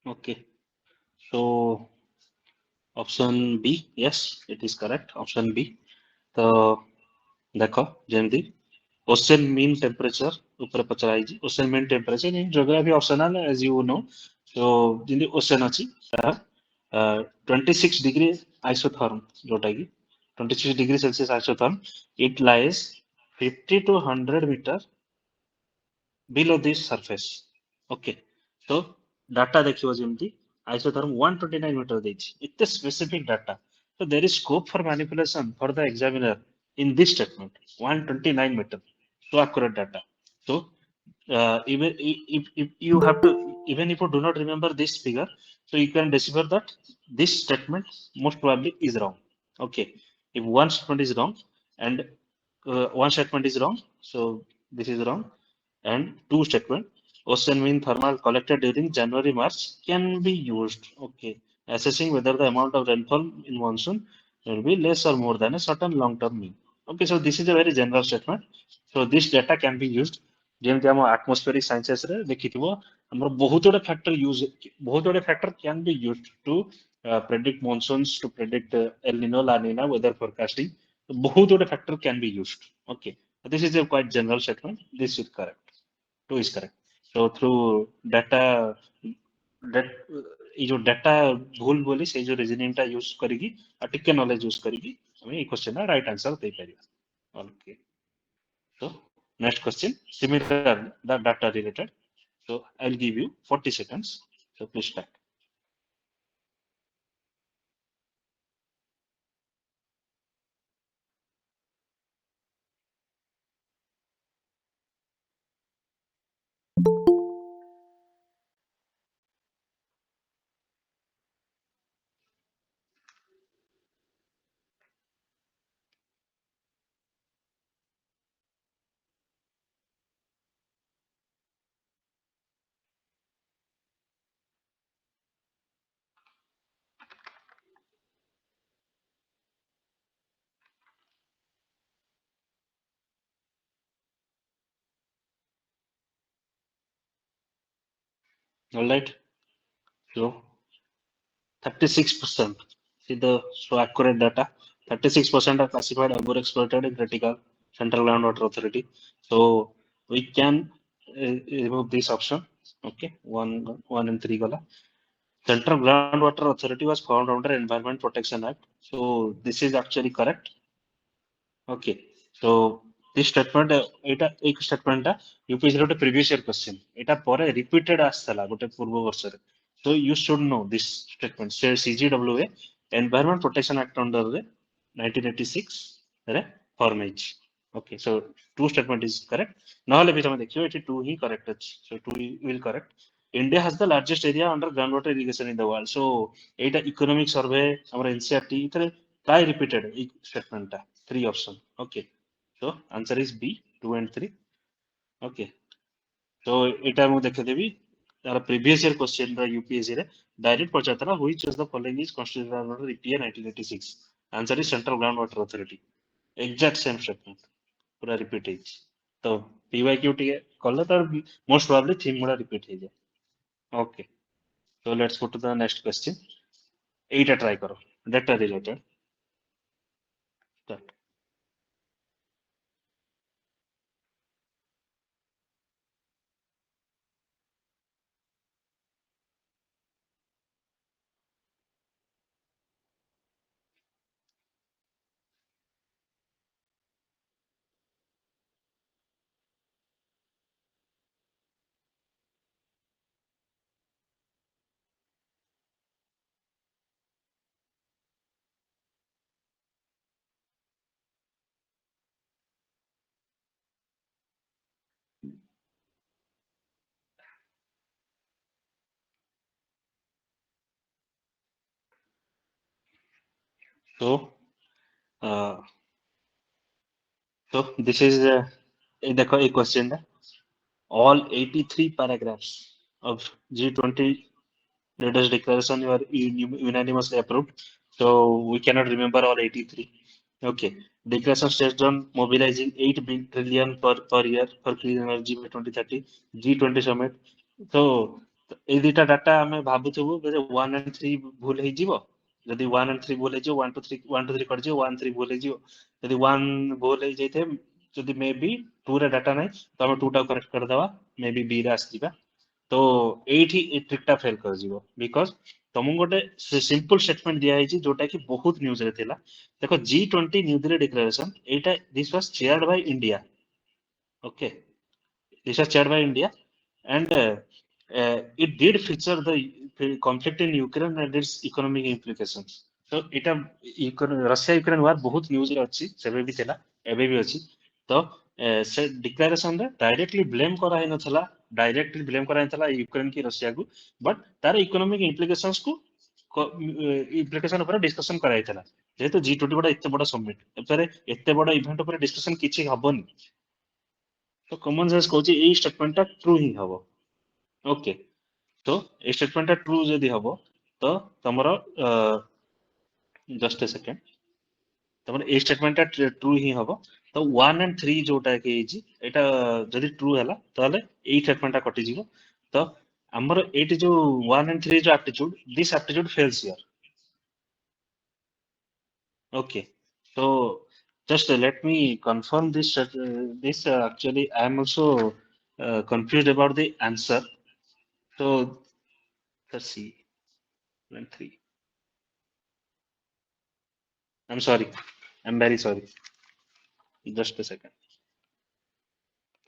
Speaker 1: Okay so option B yes it is correct option B. तो ଦେଖ ଯେମିତି ओशन मीन टेम्परेचर ऊपर पचरा ହେଇଛି ocean mean temperature in geography optional as you know. तो ଯେମିତି ओशन ଅଛି ତାର 26 डिग्री आइसोथर्म जोटा कि 26 degree Celsius isotherm it lies 50 to 100 meter below this surface। okay so data ଦେଖିବ ଯେମିତି isotherm 129 meter ଦେଇଛି ଏତେ specific data। so there is scope for manipulation for the examiner in this statement 129 meter so accurate data। so even if you have to even if you do not remember this figure so you can decipher that this statement most probably is wrong। okay if one statement is wrong and one statement is wrong so this is wrong and two statement ocean mean thermal collected during January March can be used। okay assessing whether the amount of rainfall in monsoon will be less or more than a certain long term mean। okay so this is a very general statement so this data can be used ଯେମିତି ଆମ atmospheric sciences ରେ ଦେଖିଥିବ ଆମର ବହୁତ ଗୁଡେ factor use ବହୁତ ଗୁଡେ factor can be used to predict monsoons to predict El Nino La Nina weather forecasting। ବହୁତ ଗୁଡେ factor can be used. okay this is a quite general statement this is correct। 2 is correct। So through data that ये जो data भूल बोली से जो reasoning टा use करिकी आ टिके नॉलेज यूज करिकी हमें ये क्वेश्चन ना राइट आंसर दे परिया okay so next question similar the data related so I'll give you 40 seconds so please start all right so 36% see the so accurate data 36% are classified overexploited in critical central groundwater authority so we can remove this option okay one and three gala central groundwater authority was found under environment protection act so this is actually correct okay so this statement এটা এই statement টা UPSC ର ଗୋଟେ previous year question এটা ପରେ repeated ଆସିଥିଲା ଗୋଟେ ପୂର୍ବ ବର୍ଷରେ so you should know this statement ସେ CGWA environment protection act under ରେ 1986 ରେ form ହେଇଛି okay so two statement is correct ନହେଲେ ବି ତମେ ଦେଖିବ ଏଠି two ହିଁ correct ଅଛି so two will correct India has the largest area under groundwater irrigation in the world so ଏଇଟା economic survey ଆମର NCERT ଏଥିରେ ପ୍ରାୟ repeated এই statement ଟା three option okay so answer is B 2 and 3 okay so ଏଇଟା ମୁଁ ଦେଖେଇଦେବି ତାର previous year question ର UPSC ରେ direct ପଚାରିଥିଲା which of the following is constitutional under EPA 1986 answer is central groundwater authority exact same statement पूरा repeat ହେଇଛି ତ PYQ ଟିକେ କଲେ ତାର most probably theme ଗୁଡା repeat ହେଇଯାଏ okay so let's go to the next question ଏଇଟା try କର data related start so uh, so this is ये देखो एक question है all 83 paragraphs of G20 leaders declaration were unanimously approved so we cannot remember all 83 okay declaration states on mobilizing 8 trillion per year for clean energy by 2030 G20 summit so এই দুইটা data ଆମେ ଭାବୁଥିବୁ ଯେ 1 and 3 ଭୁଲ ହେଇଯିବ ଯଦି 1 and 3 ଭୁଲ ହେଇଯିବ 1 to 3 କରିଯିବ 1 3 ଭୁଲ ହେଇଯିବ ଯଦି 1 ଭୁଲ ହେଇଯାଇଥାଏ ଯଦି ମେ ବି 2 ରେ ଡାଟା ନାହିଁ ତ ଆମେ 2 ଟାକୁ କରେକ୍ଟ କରିଦବା ମେ ବି B ରେ ଆସିଯିବା ତ ଏଇଠି ଏ ଟ୍ରିକ୍ ଟା ଫେଲ କରିଯିବ ବିକଜ ତମକୁ ଗୋଟେ ସିମ୍ପଲ ଷ୍ଟେଟମେଣ୍ଟ ଦିଆହେଇଛି ଯୋଉଟା କି ବହୁତ ନ୍ୟୁଜ ରେ ଥିଲା ଦେଖ G20 ନ୍ୟୁ ଦିଲ୍ଲୀ ଡିକ୍ଲାରେସନ ଏଇଟା this was chaired by India okay this was chaired by India, and it did feature the conflict in Ukraine and its economic implications. So এটা ରଷିଆ ୟୁକ୍ରେନ ୱାର ବହୁତ ନ୍ୟୁଜରେ ଅଛି ସେବେ ବି ଥିଲା ଏବେ ବି ଅଛି ତ ସେ ଡିକ୍ଲାରେସନ ରେ ଡାଇରେକ୍ଟଲି ବ୍ଲେମ କରାଯାଇଥିଲା ୟୁକ୍ରେନ କି ରଷିଆକୁ ବଟ୍ ତାର ଇକୋନୋମିକ ଇମ୍ପ୍ଲିକେସନ୍ସ କୁ ଇମ୍ପ୍ଲିକେସନ ଉପରେ ଡିସ୍କସନ କରାଯାଇଥିଲା ଯେହେତୁ G20 ଗୋଟେ ଏତେ ବଡ ସମିଟ ଏଥିରେ ଏତେ ବଡ ଇଭେଣ୍ଟ ଉପରେ ଡିସ୍କସନ କିଛି ହବନି तो कॉमन सेंस कहूची एई स्टेटमेंट टा ट्रू ही हबो ओके तो ए स्टेटमेंट टा ट्रू जदी हबो तो तमरो जस्ट अ सेकंड तमरो ए स्टेटमेंट टा ट्रू ही हबो तो 1 एंड 3 जोटा के हिची एटा जदी ट्रू हला ताले एई स्टेटमेंट टा कटि जिवो तो हमरो एटी जो 1 एंड 3 जो aptitude this aptitude fails here okay so just let me confirm this actually I am also confused about the answer so let's see and 3. I'm sorry. I'm very sorry. Just a second.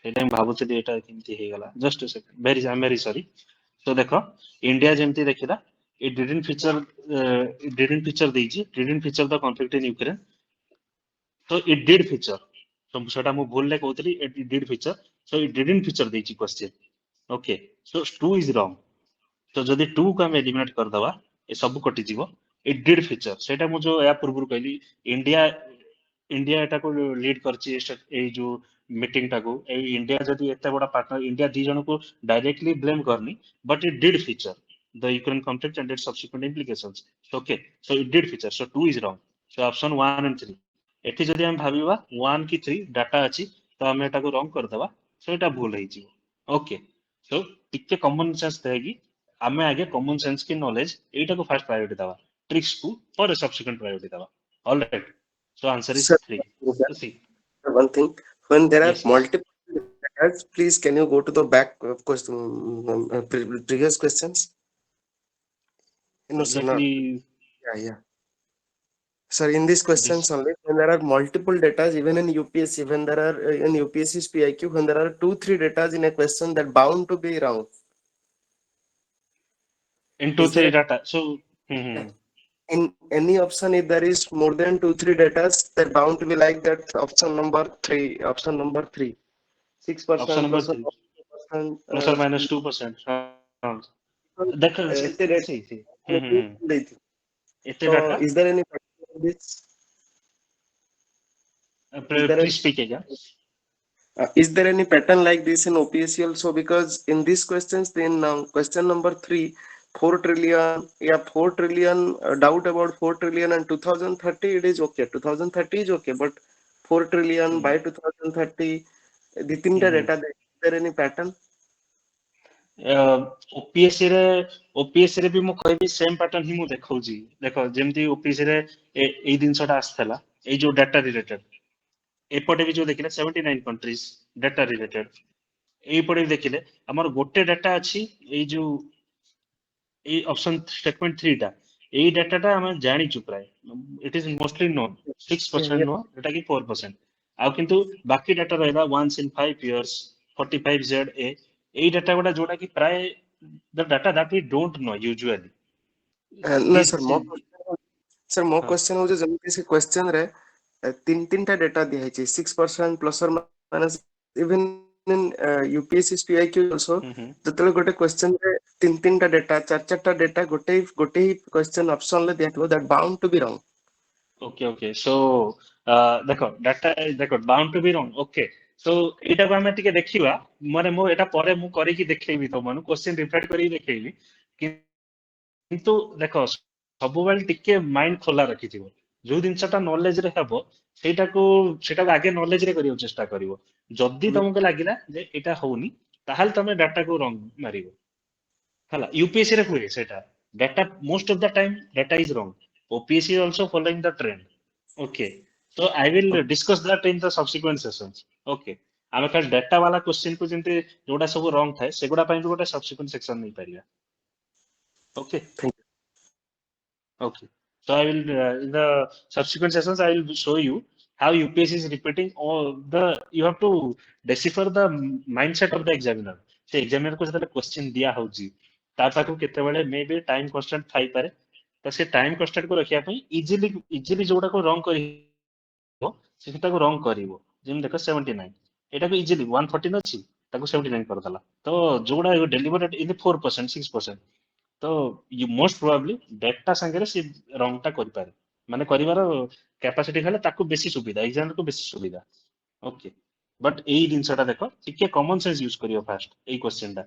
Speaker 1: ସେଇଟା ମୁଁ ଭାବୁଥିଲି ଏଇଟା କେମିତି ହେଇଗଲା just a second very I'm very sorry so ଦେଖ India ଯେମିତି ଦେଖିଲା it didn't feature ଦେଇଛି didn't feature the conflict in Ukraine so it did feature so ସେଟା ମୁଁ ଭୁଲରେ କହୁଥିଲି it did feature so it didn't feature ଦେଇଛି question okay so 2 is wrong so ଯଦି 2 କୁ ଆମେ ଏଲିମିନେଟ୍ କରିଦବା ଏ ସବୁ କଟିଯିବ it did feature ସେଇଟା ମୁଁ ଯୋଉ ୟା ପୂର୍ବରୁ କହିଲି ଇଣ୍ଡିଆ ଇଣ୍ଡିଆ ଏଟାକୁ ଲିଡ୍ କରିଛି ଏଇ ଯୋଉ ମିଟିଂ ଟାକୁ ଏଇ ଇଣ୍ଡିଆ ଯଦି ଏତେ ବଡ ପାର୍ଟନର ଇଣ୍ଡିଆ ଦି ଜଣଙ୍କୁ ଡାଇରେକ୍ଟଲି ବ୍ଲେମ୍ କରିନି but it did feature the Ukraine conflict and its subsequent implications okay so it did feature so 2 is wrong so option 1 and 3 ଏଠି ଯଦି ଆମେ ଭାବିବା 1 କି 3 ଡାଟା ଅଛି ତ ଆମେ ଏଟାକୁ ରଙ୍ଗ କରିଦବା ସୋ ଏଟା ଭୁଲ ହେଇଯିବ ଓକେ ସୋ ଟିକେ କମନ ସେନ୍ସ ଦେଇକି ଆମେ ଆଗେ କମନ ସେନ୍ସ କି ନଲେଜ ଏଇଟାକୁ ଫାଷ୍ଟ ପ୍ରାୟୋରିଟି ଦବା ଟ୍ରିକ୍ସ କୁ ପରେ ସବସିକ୍ୱେଣ୍ଟ ପ୍ରାୟୋରିଟି ଦବା all right so answer is
Speaker 2: Sir,
Speaker 1: 3. So see,
Speaker 2: one thing, when there are
Speaker 1: yes, yes.
Speaker 2: multiple datas, please can you go to the back of question, previous questions? No, sir, not.
Speaker 1: Exactly
Speaker 2: Yeah, yeah. Sir, in these questions
Speaker 1: this.
Speaker 2: only, when there are multiple datas, even in UPSC, when there are in UPSC's PIQ, when there are 2, 3 datas in a question that bound to be wrong,
Speaker 1: Into
Speaker 2: is there
Speaker 1: three data. So,
Speaker 2: a, in any option if there is more than 2, 3 datas, that bound to be like that option number three, option number three,
Speaker 1: option
Speaker 2: 6%
Speaker 1: number
Speaker 2: plus or
Speaker 1: three,
Speaker 2: 1%,
Speaker 1: plus or minus 2%. That is,
Speaker 2: ଏତେ data
Speaker 1: see, see.
Speaker 2: ଦେଇଥିବ
Speaker 1: ଏତେ
Speaker 2: ତ
Speaker 1: data.
Speaker 2: is there any particular this is there
Speaker 1: Please speak again.
Speaker 2: is there any pattern like this in OPSC also? Because in these questions, then question number 3, 4 trillion, yeah, 4 trillion, doubt about 4 trillion and 2030, it is okay. 2030 is okay, but 4 trillion by 2030, the tinta data, is there any pattern?
Speaker 1: OPSC ରେ OPSC ରେ ବି ମୁଁ କହିବି same pattern ହିଁ ମୁଁ ଦେଖଉଛି ଦେଖ ଯେମିତି OPSC ରେ ଏଇ ଜିନିଷଟା ଆସିଥିଲା ଏଇ ଯୋଉ ଡାଟା ରିଲେଟେଡ ଏପଟେ ବି ଯୋଉ ଦେଖିଲେ 79 କଣ୍ଟ୍ରିଜ ଡାଟା ରିଲେଟେଡ ଏଇପଟେ ବି ଦେଖିଲେ ଆମର ଗୋଟେ ଡାଟା ଅଛି ଏଇ ଯୋଉ ଏଇ ଅପସନ ଷ୍ଟେଟମେଣ୍ଟ 3 ଟା ଏଇ ଡାଟାଟା ଆମେ ଜାଣିଛୁ ପ୍ରାୟ ଇଟ୍ is mostly known
Speaker 2: Yeah,
Speaker 1: 6%
Speaker 2: yeah.
Speaker 1: ନୁହଁ ଏଟା କି 4% ଆଉ କିନ୍ତୁ ବାକି ଡାଟା ରହିଲା once in 5 years 45ZA ଏଇ ଡାଟା ଗୁଡା ଯୋଉଟା କି ପ୍ରାୟ the data that we don't know usually
Speaker 2: No,
Speaker 1: this
Speaker 2: sir, ମୋ
Speaker 1: ହଁ
Speaker 2: question ହଉଛି ଯେମିତି ସେ question ରେ ତିନିଟା ଡେଟା ଦିଆହେଇଛି 6% plus or minus even in UPSC PIQ also
Speaker 1: ହୁଁ ହୁଁ
Speaker 2: ଯେତେବେଳେ ଗୋଟେ question ରେ ତିନିଟା ଡେଟା ଚାରିଟା ଡେଟା ଗୋଟେ ହି question option ରେ ଦିଆଥିବ that bound to be wrong.
Speaker 1: Okay okay show ଦେଖ ଡାଟା ଦେଖ ବାଉଣ୍ଡ ଟୁ ବି ରଙ୍ଗ ଓକେ ସୋ ଏଇଟାକୁ ଆମେ ଟିକେ ଦେଖିବା ମାନେ ମୁଁ ଏଇଟା ପରେ ମୁଁ କରିକି ଦେଖେଇବି ତମମାନଙ୍କୁ କ୍ୱେଶ୍ଚିନ୍ ରିଫ୍ଲେକ୍ଟ କରିକି ଦେଖେଇବି କିନ୍ତୁ ଦେଖ ସବୁବେଳେ ଟିକେ ମାଇଣ୍ଡ ଖୋଲା ରଖିଥିବ ଯୋଉ ଜିନିଷଟା ନଲେଜ ରେ ହେବ ସେଇଟାକୁ ଆଗେ ନଲେଜ ରେ କରିବାକୁ ଚେଷ୍ଟା କରିବ ଯଦି ତମକୁ ଲାଗିଲା ଯେ ଏଇଟା ହଉନି ତାହେଲେ ତମେ ଡାଟାକୁ ରଙ୍ଗ ମାରିବ ହେଲା ୟୁପିଏସସି ରେ ହୁଏ ସେଇଟା data most of the time data is ରଙ୍ଗ OPSC is also following the trend. Okay. So I will discuss that in the subsequent sessions. Okay. ଆମେ ଖାଲି ଡାଟା ବାଲା କ୍ୱେଶ୍ଚିନ୍ କୁ ଯେମିତି ଯୋଉଟା ସବୁ ରଙ୍ଗ ଥାଏ ସେଗୁଡା ପାଇଁ ବି ଗୋଟେ ସବସିକ୍ୱେଣ୍ଟ ସେକ୍ସନ ନେଇପାରିବା okay
Speaker 2: Thank
Speaker 1: okay so I will in the subsequent sessions I will show you how UPSC is repeating all the you have to decipher the mindset of the examiner ସେ examiner କୁ ଯେତେବେଳେ question ଦିଆ ହଉଛି ତା ପାଖକୁ କେତେବେଳେ ମେ ବି time constant ଥାଇପାରେ ତ ସେ ଟାଇମ କନଷ୍ଟାଣ୍ଟ କୁ ରଖିବା ପାଇଁ ଇଜିଲି ଯୋଉଟାକୁ ରଙ୍ଗ କରିବ ସେ ତାକୁ ରଙ୍ଗ କରିବ ଯେମିତି ଦେଖ 79 ଏଟାକୁ ଇଜିଲି 114 ଅଛି ତାକୁ 79 କରିଦେଲା ତ ଯୋଉଟା ଡେଲିଭରେଟ ଇନ 4% 6% ତ ମୋଷ୍ଟ ପ୍ରୋବାବଲି ଡେଟା ସାଙ୍ଗରେ ସେ ରଙ୍ଗ ଟା କରିପାରେ ମାନେ କରିବାର କ୍ୟାପାସିଟି ହେଲେ ତାକୁ ବେଶୀ ସୁବିଧା ଏକ୍ସାମ୍ପଲ କୁ ବେଶୀ ସୁବିଧା ଓକେ ବଟ୍ ଏଇ ଜିନିଷଟା ଦେଖ ଟିକେ କମନ ସେନ୍ସ ୟୁଜ କରିବ ଫାଷ୍ଟ ଏଇ କ୍ୱେଶ୍ଚନ ଟା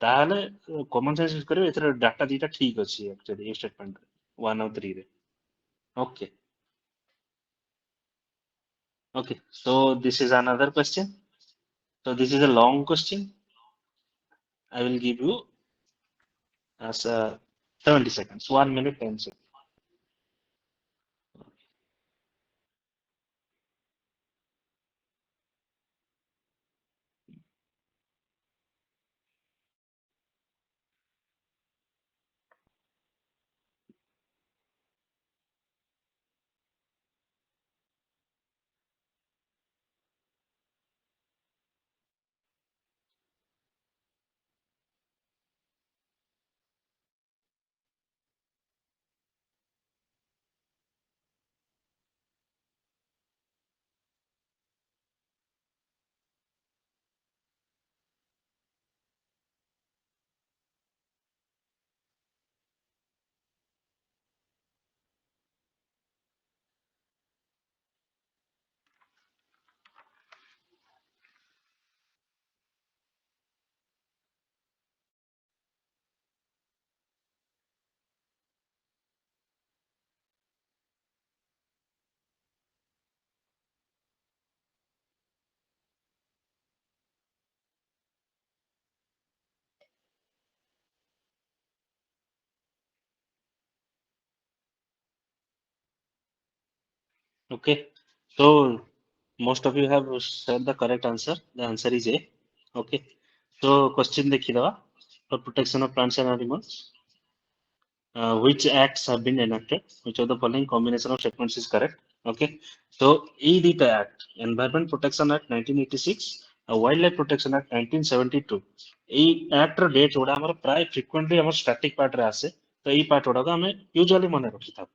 Speaker 1: ତାହେଲେ କମନ ସେନ୍ସ ୟୁଜ କରିବ ଏଥିରେ ଡାଟା ଦିଟା ଠିକ ଅଛି ଆକ୍ଚୁଆଲି ଏଇ ଷ୍ଟେଟମେଣ୍ଟ 1 ଆଉ 3 ରେ okay okay so this is another question so this is a long question I will give you as 70 seconds 1 minute 10 seconds Okay, so most of you have said the correct answer. The answer is A. Okay, so question देखिए for protection of plants and animals. Which acts have been enacted? Which of the following combination of statements is correct? Okay, so EDTA Act, Environment Protection Act 1986, Wildlife Protection Act 1972. এই act ର date ଗୁଡ଼ା ଆମର ପ୍ରାୟ frequently ଆମର static part ରେ ଆସେ ତ ଏଇ part ଗୁଡ଼ାକ ଆମେ usually ମନେ ରଖିଥାଉ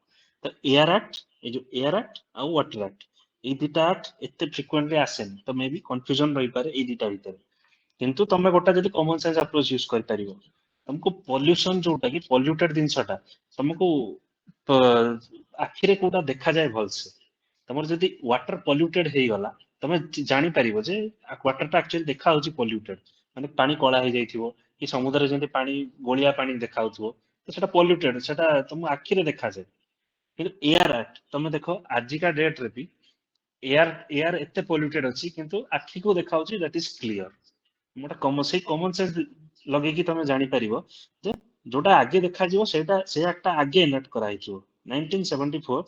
Speaker 1: ତ Air Act ଏଇ ଯୋଉ Air Act ଆଉ Water Act ଏଇ ଦିଟା act ଏତେ frequently ଆସେନି ତ ମେ ବି confusion ରହିପାରେ ଏଇ ଦିଟା ଭିତରେ କିନ୍ତୁ ତମେ ଗୋଟେ ଯଦି common sense approach use କରିପାରିବ ତମକୁ ପଲ୍ୟୁସନ ଯୋଉଟା କି ପଲ୍ୟୁଟେଡ ଜିନିଷଟା ତମକୁ ପ- ଆଖିରେ କୋଉଟା ଦେଖାଯାଏ ଭଲସେ ତମର ଯଦି ୱାଟର ପଲ୍ୟୁଟେଡ ହେଇଗଲା ତମେ ଜାଣିପାରିବ ଯେ ୱାଟର ଟା ଆକ୍ଚୁଆଲି ଦେଖା ହଉଛି ପଲ୍ୟୁଟେଡ ମାନେ ପାଣି କଳା ହେଇଯାଇଥିବ କି ସମୁଦ୍ରରେ ଯେମିତି ପାଣି ଗୋଳିଆ ପାଣି ଦେଖାଯାଉଥିବ ତ ସେଟା ପଲ୍ୟୁଟେଡ ସେଟା ତମ ଆଖିରେ ଦେଖାଯାଏ କିନ୍ତୁ ଏୟାର ଆକ୍ଟ ତମେ ଦେଖ ଆଜିକା ଡେଟ ରେ ବି ଏୟାର ଏୟାର ଏତେ ପଲ୍ୟୁଟେଡ ଅଛି କିନ୍ତୁ ଆଖିକୁ ଦେଖାଯାଉଛି ଦ୍ୟାଟ ଇଜ କ୍ଲିୟର ଗୋଟେ ସେଇ କମନ ସେନ୍ସ ଲଗେଇକି ତମେ ଜାଣିପାରିବ ଯେ ଯୋଉଟା ଆଗେ ଦେଖାଯିବ ସେଇଟା ସେ ଆକ୍ଟଟା ଆଗେ ଏନାକ୍ଟ କରାହେଇଥିବ 1974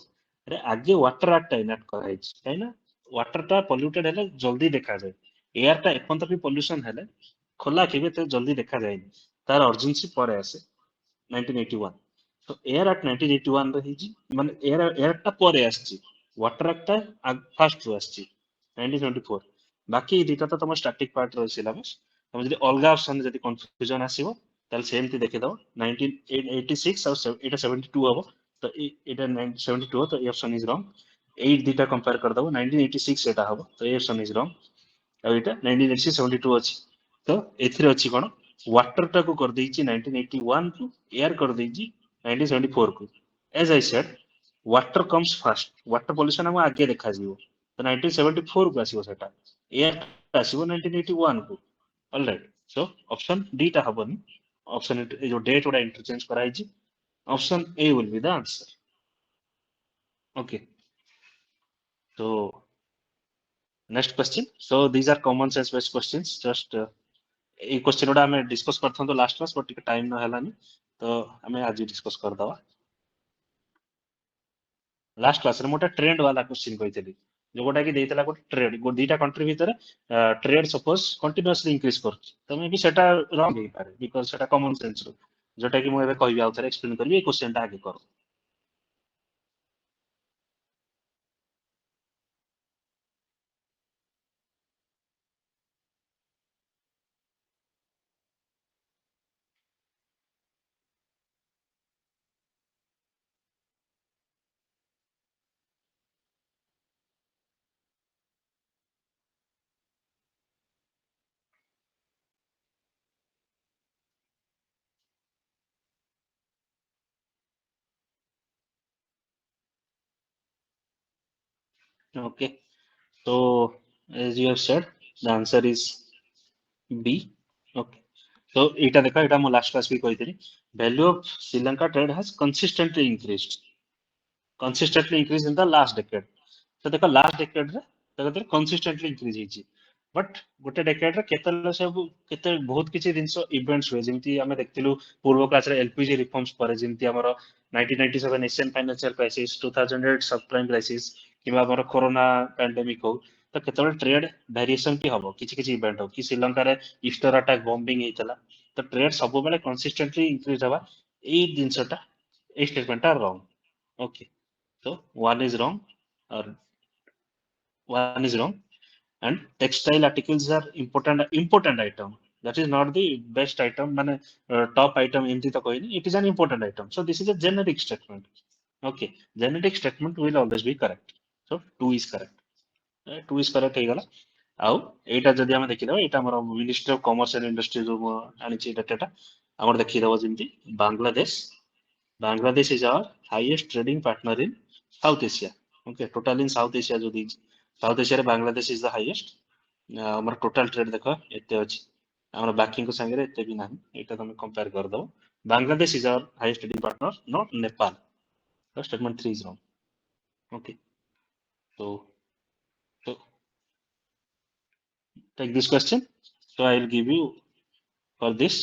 Speaker 1: ରେ ଆଗେ ୱାଟର ଆକ୍ଟଟା ଏନାକ୍ଟ କରାହେଇଛି କାହିଁକି ନା ୱାଟର ଟା ପଲ୍ୟୁଟେଡ ହେଲେ ଜଲ୍ଦି ଦେଖାଯାଏ ଏୟାର ଟା ଏପର୍ଯ୍ୟନ୍ତ ବି ପଲ୍ୟୁସନ ହେଲେ ଖୋଲା ଆଖିବି ଏତେ ଜଲ୍ଦି ଦେଖାଯାଏନି ତାର ଅର୍ଜେନ୍ସି ପରେ ଆସେ 1981 ତ ଏୟାର ଆକ୍ଟ 1981 ରେ ହେଇଛି ମାନେ ଏୟାର ଟା ପରେ ଆସିଛି ୱାଟର ଆକ୍ଟଟା ଫାର୍ଷ୍ଟ ରୁ ଆସିଛି 1974 ବାକି ଏଇ ଦିଟା ତ ତମ ଷ୍ଟାଟିକ ପାର୍ଟ ର ସିଲାବସ ତମେ ଯଦି ଅଲଗା ଅପସନ ଯଦି କନଫ୍ୟୁଜନ ଆସିବ ତାହେଲେ ସେମିତି ଦେଖିଦବ 1986 ଆଉ ଏଇଟା 72 ହବ ତ ଏଇଟା 72 ହବ ତ ଏ ଅପସନ ଇଜ ରଙ୍ଗ ଏଇ ଦିଟା କମ୍ପେୟାର କରିଦବ 1986 ଏଟା ହବ ତ ଏ ଅପସନ ଇଜ ରଙ୍ଗ ଆଉ ଏଇଟା 1986 72 ଅଛି ତ ଏଥିରେ ଅଛି କଣ ୱାଟର ଟାକୁ କରିଦେଇଛି 1981 କୁ ଏୟାର କରିଦେଇଛି 1974 କୁ as I said water comes first water pollution ଆମକୁ ଆଗେ ଦେଖାଯିବ ତ 1974 କୁ ଆସିବ ସେଟା ଏୟାର ଆସିବ 1981 କୁ alright so option D ଟା ହବନି option ଏ ଯୋଉ date ଗୁଡା interchange କରାହେଇଛି option A will be the answer okay so next question so these are common sense based questions just ଏଇ କ୍ୱେଶ୍ଚନ ଗୁଡା ଆମେ ଡିସ୍କସ କରିଥାନ୍ତୁ ଲାଷ୍ଟ କ୍ଲାସ୍ ବଟ୍ ଟିକେ ଟାଇମ ନ ହେଲାନି ତ ଆମେ ଆଜି ଡିସ୍କସ କରିଦବା ଲାଷ୍ଟ କ୍ଲାସରେ ମୁଁ ଗୋଟେ ଟ୍ରେଣ୍ଡ ବାଲା କ୍ୱେଶ୍ଚନ କହିଥିଲି ଯୋଉଟା କି ଦେଇଥିଲା ଗୋଟେ ଟ୍ରେଡ ଦିଟା କଣ୍ଟ୍ରି ଭିତରେ ଟ୍ରେଡ ସପୋଜ କଣ୍ଟିନ୍ୟୁଅସଲି ଇନକ୍ରିଜ କରୁଛି ତ ମେ ବି ସେଟା ରଙ୍ଗ ହେଇପାରେ ବିକଜ ସେଟା କମନ ସେନ୍ସ ରୁ ଯୋଉଟା କି ମୁଁ ଏବେ କହିବି ଆଉ ଥରେ ଏକ୍ସପ୍ଲେନ କରିବି ଏଇ କ୍ୱେଶ୍ଚନଟା ଆଗେ କର okay so as you have said the answer is B okay so ଏଇଟା ଦେଖ ଏଇଟା ମୁଁ ଲାଷ୍ଟ କ୍ଲାସ୍ ବି କହିଥିଲି value of Sri Lanka trade has consistently increased in the last decade ତ ଦେଖ ଲାଷ୍ଟ ଡେକେଡ ରେ ତାର କନସିଷ୍ଟେଣ୍ଟଲି ଇନକ୍ରିଜ ହେଇଛି ବଟ୍ ଗୋଟେ ଡେକେଡ ରେ କେତେବେଳେ ସବୁ କେତେ ବହୁତ କିଛି ଜିନିଷ ଇଭେଣ୍ଟସ ହୁଏ ଯେମିତି ଆମେ ଦେଖିଥିଲୁ ପୂର୍ବ କ୍ଲାସରେ ଏଲପିଜି ରିଫର୍ମସ ପରେ ଯେମିତି ଆମର 1997 ଏସିଆନ ଫାଇନାନ୍ସିଆଲ କ୍ରାଇସିସ୍ 2008 ସବପ୍ରାଇମ କ୍ରାଇସିସ୍ କିମ୍ବା ଆମର କରୋନା ପାଣ୍ଡେମିକ ହଉ ତ କେତେବେଳେ ଟ୍ରେଡ ଭେରିଏସନ ବି ହବ କିଛି କିଛି ଇଭେଣ୍ଟ ହଉ କି ଶ୍ରୀଲଙ୍କାରେ ଇଷ୍ଟର ଆଟାକ ବମ୍ବିଂ ହେଇଥିଲା ତ ଟ୍ରେଡ ସବୁବେଳେ କନସିଷ୍ଟେଣ୍ଟଲି ଇନକ୍ରିଜ ହବା ଏଇ ଜିନିଷଟା ଏଇ ଷ୍ଟେଟମେଣ୍ଟଟା ରଙ୍ଗ okay so one is wrong or one is wrong and textile articles are important item that is not the best item ମାନେ top item ଏମିତି ତ କହିନି it is an important item so this is a generic statement okay generic statement will always be correct so 2 is correct 2 is correct ହେଇଗଲା ଆଉ ଏଇଟା ଯଦି ଆମେ ଦେଖିଦବା ଏଇଟା ଆମର ministry of commerce and industry ଯୋଉ ମୁଁ ଆଣିଛି ଡାଟାଟା ଆମର ଦେଖିଦବ ଯେମିତି Bangladesh is our highest trading partner in South Asia okay total in South Asia जो ଦେଇଛି South Asia ରେ ବାଂଲାଦେଶ is the highest ଆମର ଟୋଟାଲ ଟ୍ରେଡ୍ ଦେଖ ଏତେ ଅଛି ଆମର ବାକିଙ୍କ ସାଙ୍ଗରେ ଏତେ ବି ନାହିଁ ଏଇଟା ତମେ କମ୍ପେୟାର କରିଦବ Bangladesh is our highest trading partner not Nepal so statement 3 is wrong okay so so take this question so I will give you for this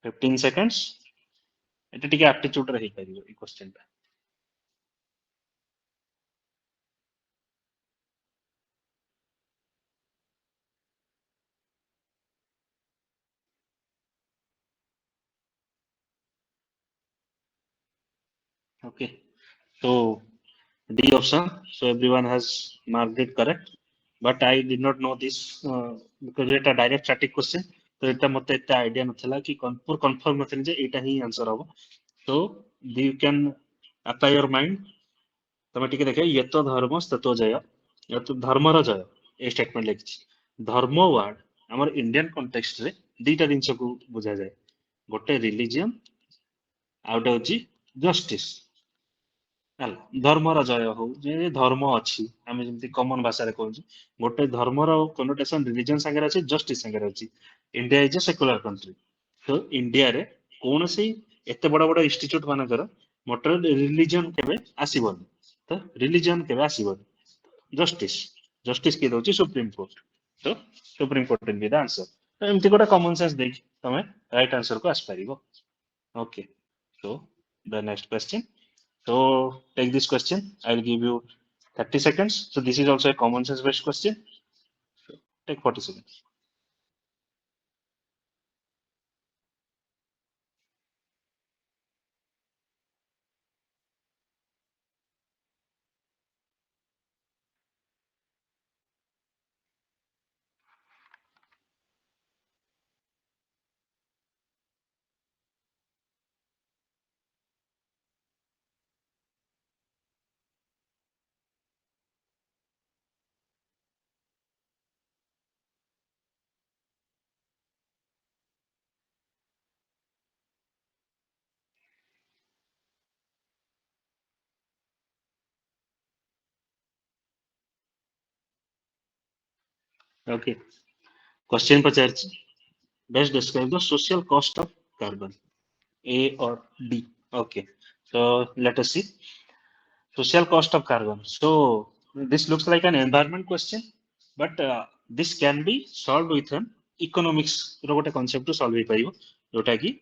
Speaker 1: 15 seconds ଏଟା ଟିକେ aptitude ରେ ହେଇପାରିବ ଏଇ question ଟା Okay, so D option. So everyone has marked it correct, but I did not know this because it's a direct static question. तो এটা मते इतना आइडिया नथला कि पूरा कंफर्म नथली जे एटा ही आंसर हबो. So you can apply your mind. तमे टिके देखे ये तो धर्म ततो जय ये तो धर्मर जय ए स्टेटमेंट लिखछि. धर्म वर्ड हमर इंडियन कॉन्टेक्स्ट रे दीटा जिंस को बुझा जाए. गोटे रिलीजियन आउट होची जस्टिस. ହେଲା ଧର୍ମର ଜୟ ହଉ ଯେ ଧର୍ମ ଅଛି ଆମେ ଯେମିତି କମନ ଭାଷାରେ କହୁଛୁ ଗୋଟେ ଧର୍ମର କନୋଟେସନ ରିଲିଜନ ସାଙ୍ଗରେ ଅଛି ଜଷ୍ଟିସ ସାଙ୍ଗରେ ଅଛି. India is a secular country. ତ ଇଣ୍ଡିଆରେ କୌଣସି ଏତେ ବଡ ବଡ ଇନଷ୍ଟିଚ୍ୟୁଟ ମାନଙ୍କର ମୋଟର ରିଲିଜନ କେବେ ଆସିବନି. ତ ରିଲିଜନ କେବେ ଆସିବନି. ଜଷ୍ଟିସ ଜଷ୍ଟିସ କିଏ ଦଉଛି ସୁପ୍ରିମକୋର୍ଟ. ତ supreme court will be the answer. ତ ଏମିତି ଗୋଟେ କମନ ସେନ୍ସ ଦେଇକି ତମେ ରାଇଟ ଆନ୍ସର କୁ ଆସିପାରିବ. Okay, so the next question. So take this question. I'll give you 30 seconds. So this is also a common sense based question. So take 40 seconds. Okay. Question पचारछि. Best describe the social cost of carbon. A or D. Okay. So let us see. Social cost of carbon. So this looks like an environment question, but this can be solved with an economics ର ଗୋଟେ concept solve ହେଇପାରିବ ଯୋଉଟା କି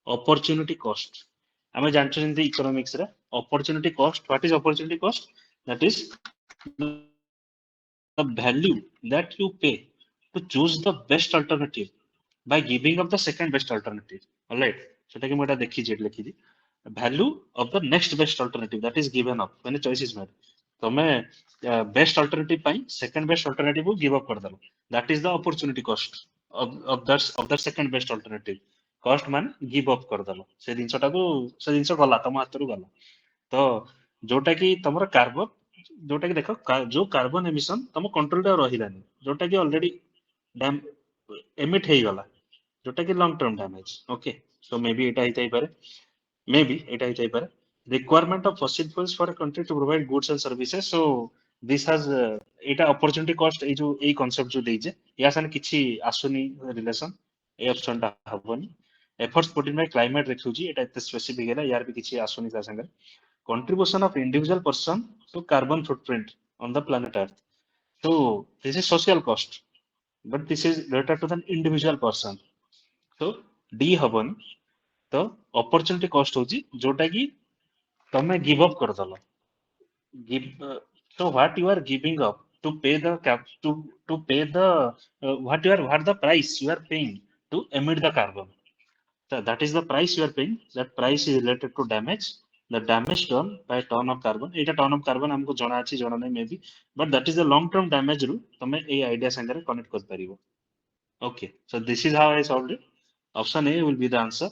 Speaker 1: opportunity cost. ଆମେ ଜାଣିଛୁ ଯେମିତି economics ରେ opportunity cost. What is opportunity cost? That is the value that you pay to choose the best alternative by giving up the second best alternative. All right. ସେଟା କି ମୁଁ ଏଟା ଦେଖିଛି ଏଠି ଲେଖିଛି. Value of the next best alternative that is given up when a choice is made. ତମେ best alternative ପାଇଁ second best alternative କୁ give up କରିଦେଲ. That is the opportunity cost of that second best alternative. Cost ମାନେ give up କରିଦେଲ. ସେ ଜିନିଷଟାକୁ ସେ ଜିନିଷ ଗଲା ତମ ହାତରୁ ଗଲା. ତ ଯୋଉଟା କି ତମର କାର୍ବନ ଯୋଉଟା କି ଦେଖ ଯୋଉ କାର୍ବନ ଏମିସନ ତମ କଣ୍ଟ୍ରୋଲରେ ରହିଲାନି ଯୋଉଟା କି ଅଲରେଡି ଏମିଟ ହେଇଗଲା ଯୋଉଟା କି long term damage. Okay, so maybe ଏଇଟା ହେଇଥାଇପାରେ. ମେ ବି ଏଇଟା ହେଇଥାଇପାରେ. Requirement of fossil fuels for a country to provide goods and services. So this has ଏଇଟା opportunity cost ଏଇ ଯୋଉ ଏଇ concept ଯୋଉ ଦେଇଛେ ୟା ସାଙ୍ଗେ କିଛି ଆସୁନି ରିଲେସନ. ଏ ଅପସନ ଟା ହବନି. Efforts put in by climate ଦେଖୁଛି ଏଇଟା ଏତେ ସ୍ପେସିଫିକ ହେଲା ୟାର ବି କିଛି ଆସୁନି ତା ସାଙ୍ଗରେ. Contribution of individual person to carbon footprint on the planet Earth. So this is social cost, but this is related to the individual person. So D ହବନି. ତ opportunity cost ହଉଛି ଯୋଉଟା କି ତମେ give up କରିଦେଲ. Give so what you are giving up to pay the cap to pay the what the price you are paying to emit the carbon. So that is the price you are paying. That price is related to damage. The damage done by ton of carbon. Etah ton of carbon हमको जଣା अछि जଣା नै maybe, but that is the long term damage रू तमे ए idea संगे connect कर परिबो. Okay, so this is how I solved it. Option A will be the answer.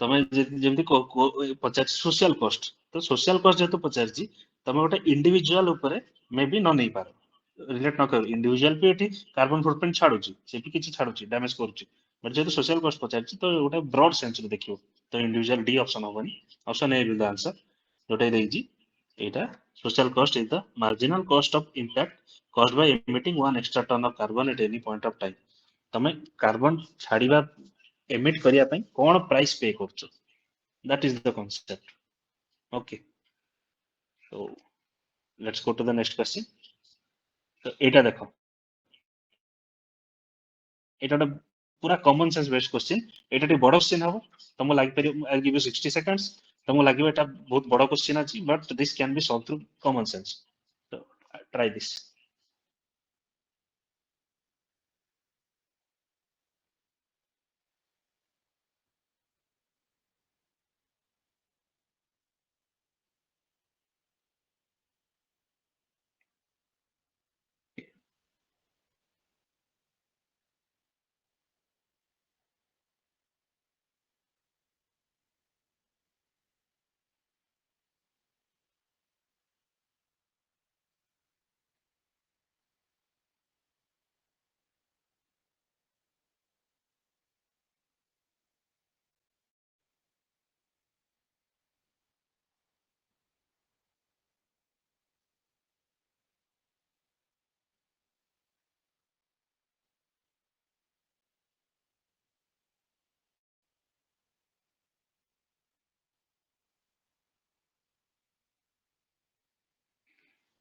Speaker 1: ତମେ ଯେମିତି ପଚାରିଛି social cost. ତ social cost ଯେହେତୁ ପଚାରିଛି ତମେ ଗୋଟେ ଇଣ୍ଡିଭିଜୁଆଲ ଉପରେ ମେ ବି ନ ନେଇପାର ରିଲେଟ ନ କର. ଇଣ୍ଡିଭିଜୁଆଲ ବି ଏଠି କାର୍ବନ ଫୁଟପ୍ରିଣ୍ଟ ଛାଡୁଛି ସେ ବି କିଛି ଛାଡୁଛି ଡ୍ୟାମେଜ କରୁଛି. ବଟ୍ ଯେହେତୁ social cost ପଚାରିଛି ତ ଗୋଟେ ବ୍ରଡ ସେନ୍ସରେ ଦେଖିବ. ତ ଇଣ୍ଡିଭିଜୁଆଲ ଡି ଅପସନ ହବନି. Option A will the answer. ଯୋଉଟା ଦେଇଛି ଏଇଟା social cost is the marginal cost of impact caused by emitting one extra ton of carbon at any point of time. ତମେ କାର୍ବନ ଛାଡିବା ଏମିଟ କରିବା ପାଇଁ କଣ ପ୍ରାଇସ୍ ପେ କରୁଛ. That is the concept. Okay, so let's go to the next question. ତ ଏଇଟା ଦେଖ ଏଇଟା ଗୋଟେ ପୁରା common sense based question. ଏଇଟା ଟିକେ ବଡ question ହବ ତମକୁ ଲାଗିପାରିବ. I'll give you 60 seconds. ତମକୁ ଲାଗିବ ଏଇଟା ବହୁତ ବଡ question ଅଛି, but this can be solved through common sense. So try this.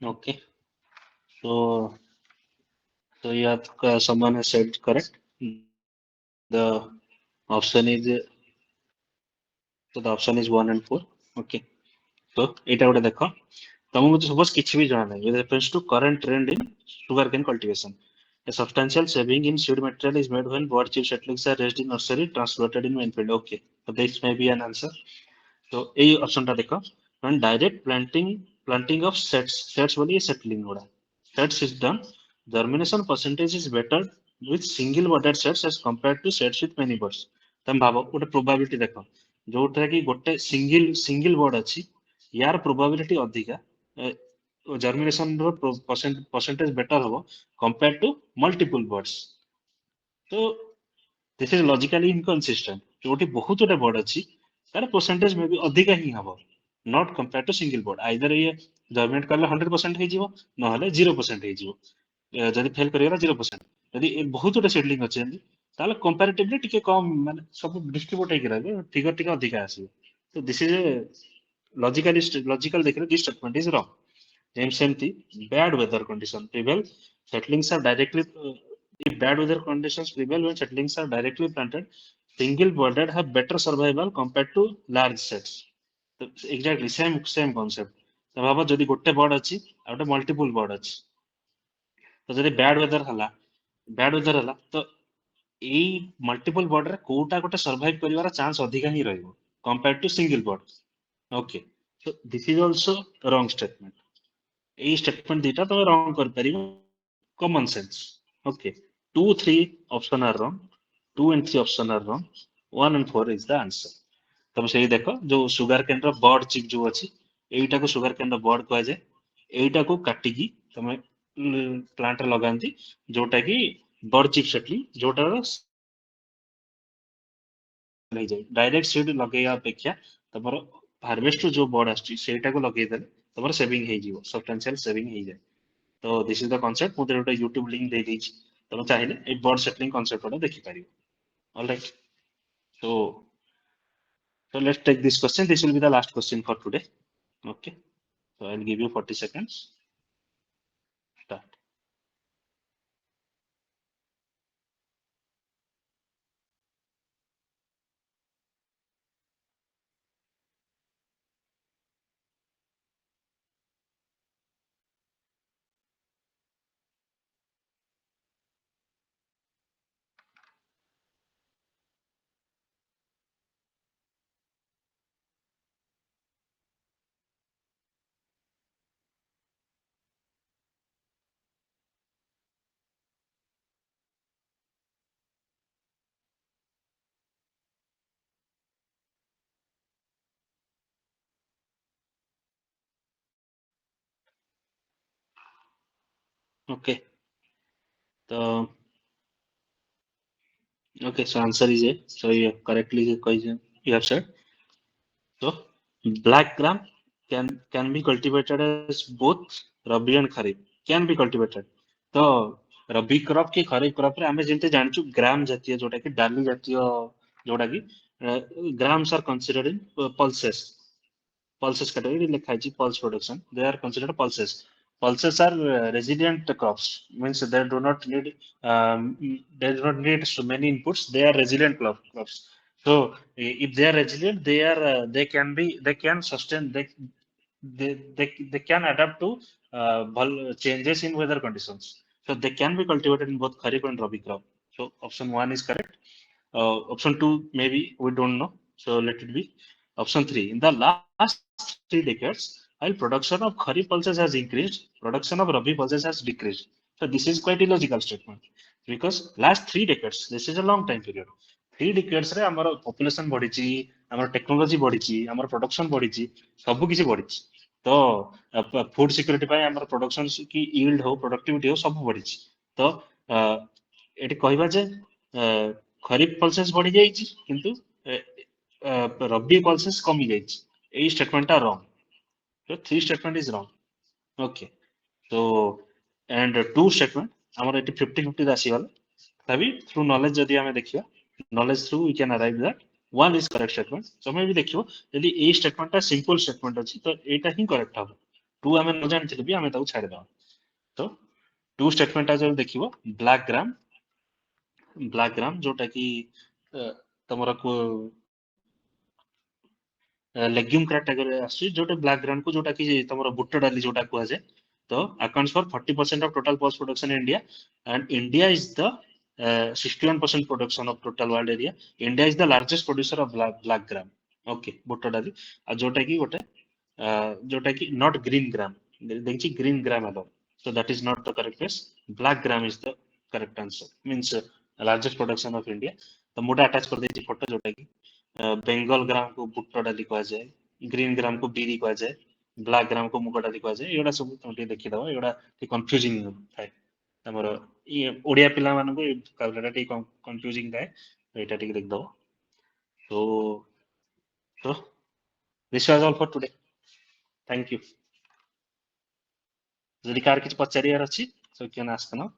Speaker 1: Okay. So yeah, someone has said correct. The option is so the option is 1 and 4. Okay. So ଏଇଟା ଗୋଟେ ଦେଖ ତମକୁ suppose କିଛି ବି ଜଣା ନାହିଁ with reference to current trend in sugarcane cultivation. A substantial saving in seed material is made when board chip seedlings are raised in nursery transplanted in main field. Okay. So this may be an answer. So এই অপশনটা দেখো when direct planting of sets বলি settling গুড়া sets is done germination percentage is better with single budded sets as compared to sets with many buds ତମେ ଭାବ ଗୋଟେ probability ଦେଖ ଯୋଉଟା କି ଗୋଟେ single bud ଅଛି यार probability ଅଧିକା germination ର percentage better ହବ compared to multiple buds तो this is logically inconsistent ଯୋଉଠି ବହୁତ ଗୋଟେ board ଅଛି ତାର percentage may be ଅଧିକା ହିଁ ହବ not compared to single board either ଇଏ germinate କଲେ 100% ହେଇଯିବ ନହେଲେ 0% ହେଇଯିବ ଯଦି ଫେଲ କରିଗଲା 0% ଯଦି ବହୁତ ଗୋଟେ seedling ଅଛି ଏମିତି ତାହେଲେ comparatively ଟିକେ କମ ମାନେ ସବୁ distribute ହେଇକି ରହିବ figure ଟିକେ ଅଧିକା ଆସିବ so this is a logical ଦେଖିଲେ this statement is wrong ସେମିତି bad weather condition prevail settlings are directly if bad weather conditions prevail when seedlings are directly planted, single budded have better survival compared to large sets. So exactly same concept. ତ ଭାବ ଯଦି ଗୋଟେ ବଡ ଅଛି ଆଉ ଗୋଟେ multiple ବଡ ଅଛି ତ ଯଦି ବ୍ୟାଡ ୱେଦର ହେଲା ତ ଏଇ ମଲ୍ଟିପୁଲ ବଡରେ କୋଉଟା ଗୋଟେ ସର୍ଭାଇଭ କରିବାର ଚାନ୍ସ ଅଧିକା ହିଁ ରହିବ କମ୍ପେୟାର ଟୁ ସିଙ୍ଗଲ ବଡ okay so this is also wrong statement ଏଇ statement ଦିଟା ତମେ wrong କରିପାରିବ common sense okay 2 3 option are wrong 2 and 3 option are wrong 1 and 4 is the answer ତମେ ସେଇ ଦେଖ ଯୋଉ ସୁଗାର କେନ୍ ର ବଡ ଚିପ୍ ଯୋଉ ଅଛି ଏଇଟାକୁ ସୁଗାର କେନ୍ ର ବଡ କୁହାଯାଏ ଏଇଟାକୁ କାଟିକି ତମେ ପ୍ଲାଣ୍ଟ ରେ ଲଗାନ୍ତି ଯୋଉଟା କି ବଡ ଚିପ୍ ସେଟଲି ଯୋଉଟାର ହେଇଯାଏ ଡାଇରେକ୍ଟ ସିଡ୍ ଲଗେଇବା ଅପେକ୍ଷା ତମର ହାର୍ଭେଷ୍ଟ ରୁ ଯୋଉ ବଡ ଆସୁଛି ସେଇଟାକୁ ଲଗେଇଦେଲେ ତମର ସେଭିଂ ହେଇଯିବ ସବଷ୍ଟାନ୍ସିଆଲ ସେଭିଂ ହେଇଯାଏ ତ ଦିସ୍ ଇଜ ଦ କନସେପ୍ଟ ମୁଁ ଗୋଟେ ୟୁଟ୍ୟୁବ ଲିଙ୍କ ଦେଇଦେଇଛି ତମେ ଚାହିଁଲେ ଏଇ ବର୍ଡ ସେଟଲିଂ କନସେପ୍ଟ ଗୁଡା ଦେଖିପାରିବ all right so so let's take this question this will be the last question for today okay so I'll give you 40 seconds start okay so okay so answer is A so you have correctly question you have said so black gram can be cultivated as both rabi and kharif can be cultivated तो रबी crop की खरीफ crop रे आमे जेंते जानचु ग्राम जातीय जोटा कि डाली जातीय जोटा कि grams are considered in pulses category like Hygiene pulse production, they are considered pulses. Pulses are resilient crops, means they do not need so many inputs. They are resilient crops. So if they are resilient, they can be they can sustain they can adapt to changes in weather conditions. So they can be cultivated in both Kharif and Rabi crop. So option one is correct. Option two, maybe we don't know. So let it be. Option three. In the last 3 decades, while production of Kharif pulses has increased, production of Rabi pulses has decreased. So this is quite illogical statement because last 3 decades, this is a long time period. 3 decades रे ଆମର population ବଢିଛି, ଆମର technology ବଢିଛି, ଆମର production ବଢିଛି, ସବୁ କିଛି ବଢିଛି। ତ food security ପାଇଁ ଆମର production କି yield ହଉ, productivity ହଉ ସବୁ ବଢିଛି। ତ ଏଠି କହିବା ଯେ खरीफ pulses बढ़ी जाइए किंतु रबी pulses कमी जाइए यही statement टा wrong so three statement is wrong okay so and two statement ଆମର ଏଠି 50-50 ଆସିଗଲା तभी through knowledge ଯଦି ଆମେ ଦେଖିବା knowledge through we can arrive that one is correct statement ତମେ ବି ଦେଖିବ ଯଦି ଏଇ statement ଟା simple statement ଅଛି ତ ଏଇଟା ହିଁ correct ହବ टू आमे न जानथिले भी आमे ताऊ छाड़ दवा तो टू स्टेटमेंट आज देखिबो ब्लैक ग्राम जोटा कि तमरा को लेग्यूम कैटेगरी आसी जोटा ब्लैक ग्राम को जोटा कि तमरा बुट्टा डाली जोटा को आजे तो accounts for 40% of total post production in India and India is the 61% production of total world area. India is the largest producer of black gram. Okay, बुट्टा डाली जोटा कि not green gram देखिए green gram alone. So that is not the correct case. Black gram is the correct answer. Means largest production of India. तो मोटा attach कर देती photo जोटा कि बेंगल ग्राम को बुट्टा डाली कहा जाए ग्रीन ग्राम को बीरी कहा जाए ब्लैक ग्राम को मुग डाली कहा जाए एगुड़ा सब तुम देखी दबो एगुड़ा कंफ्यूजिंग थाए तमरो ये ओडिया पिला मानन को काबलेटा टी कंफ्यूजिंग थाए एटा टी देख दबो तो this was all for today thank you जदि कार किछ पचारियार अछि सो केन आस्क न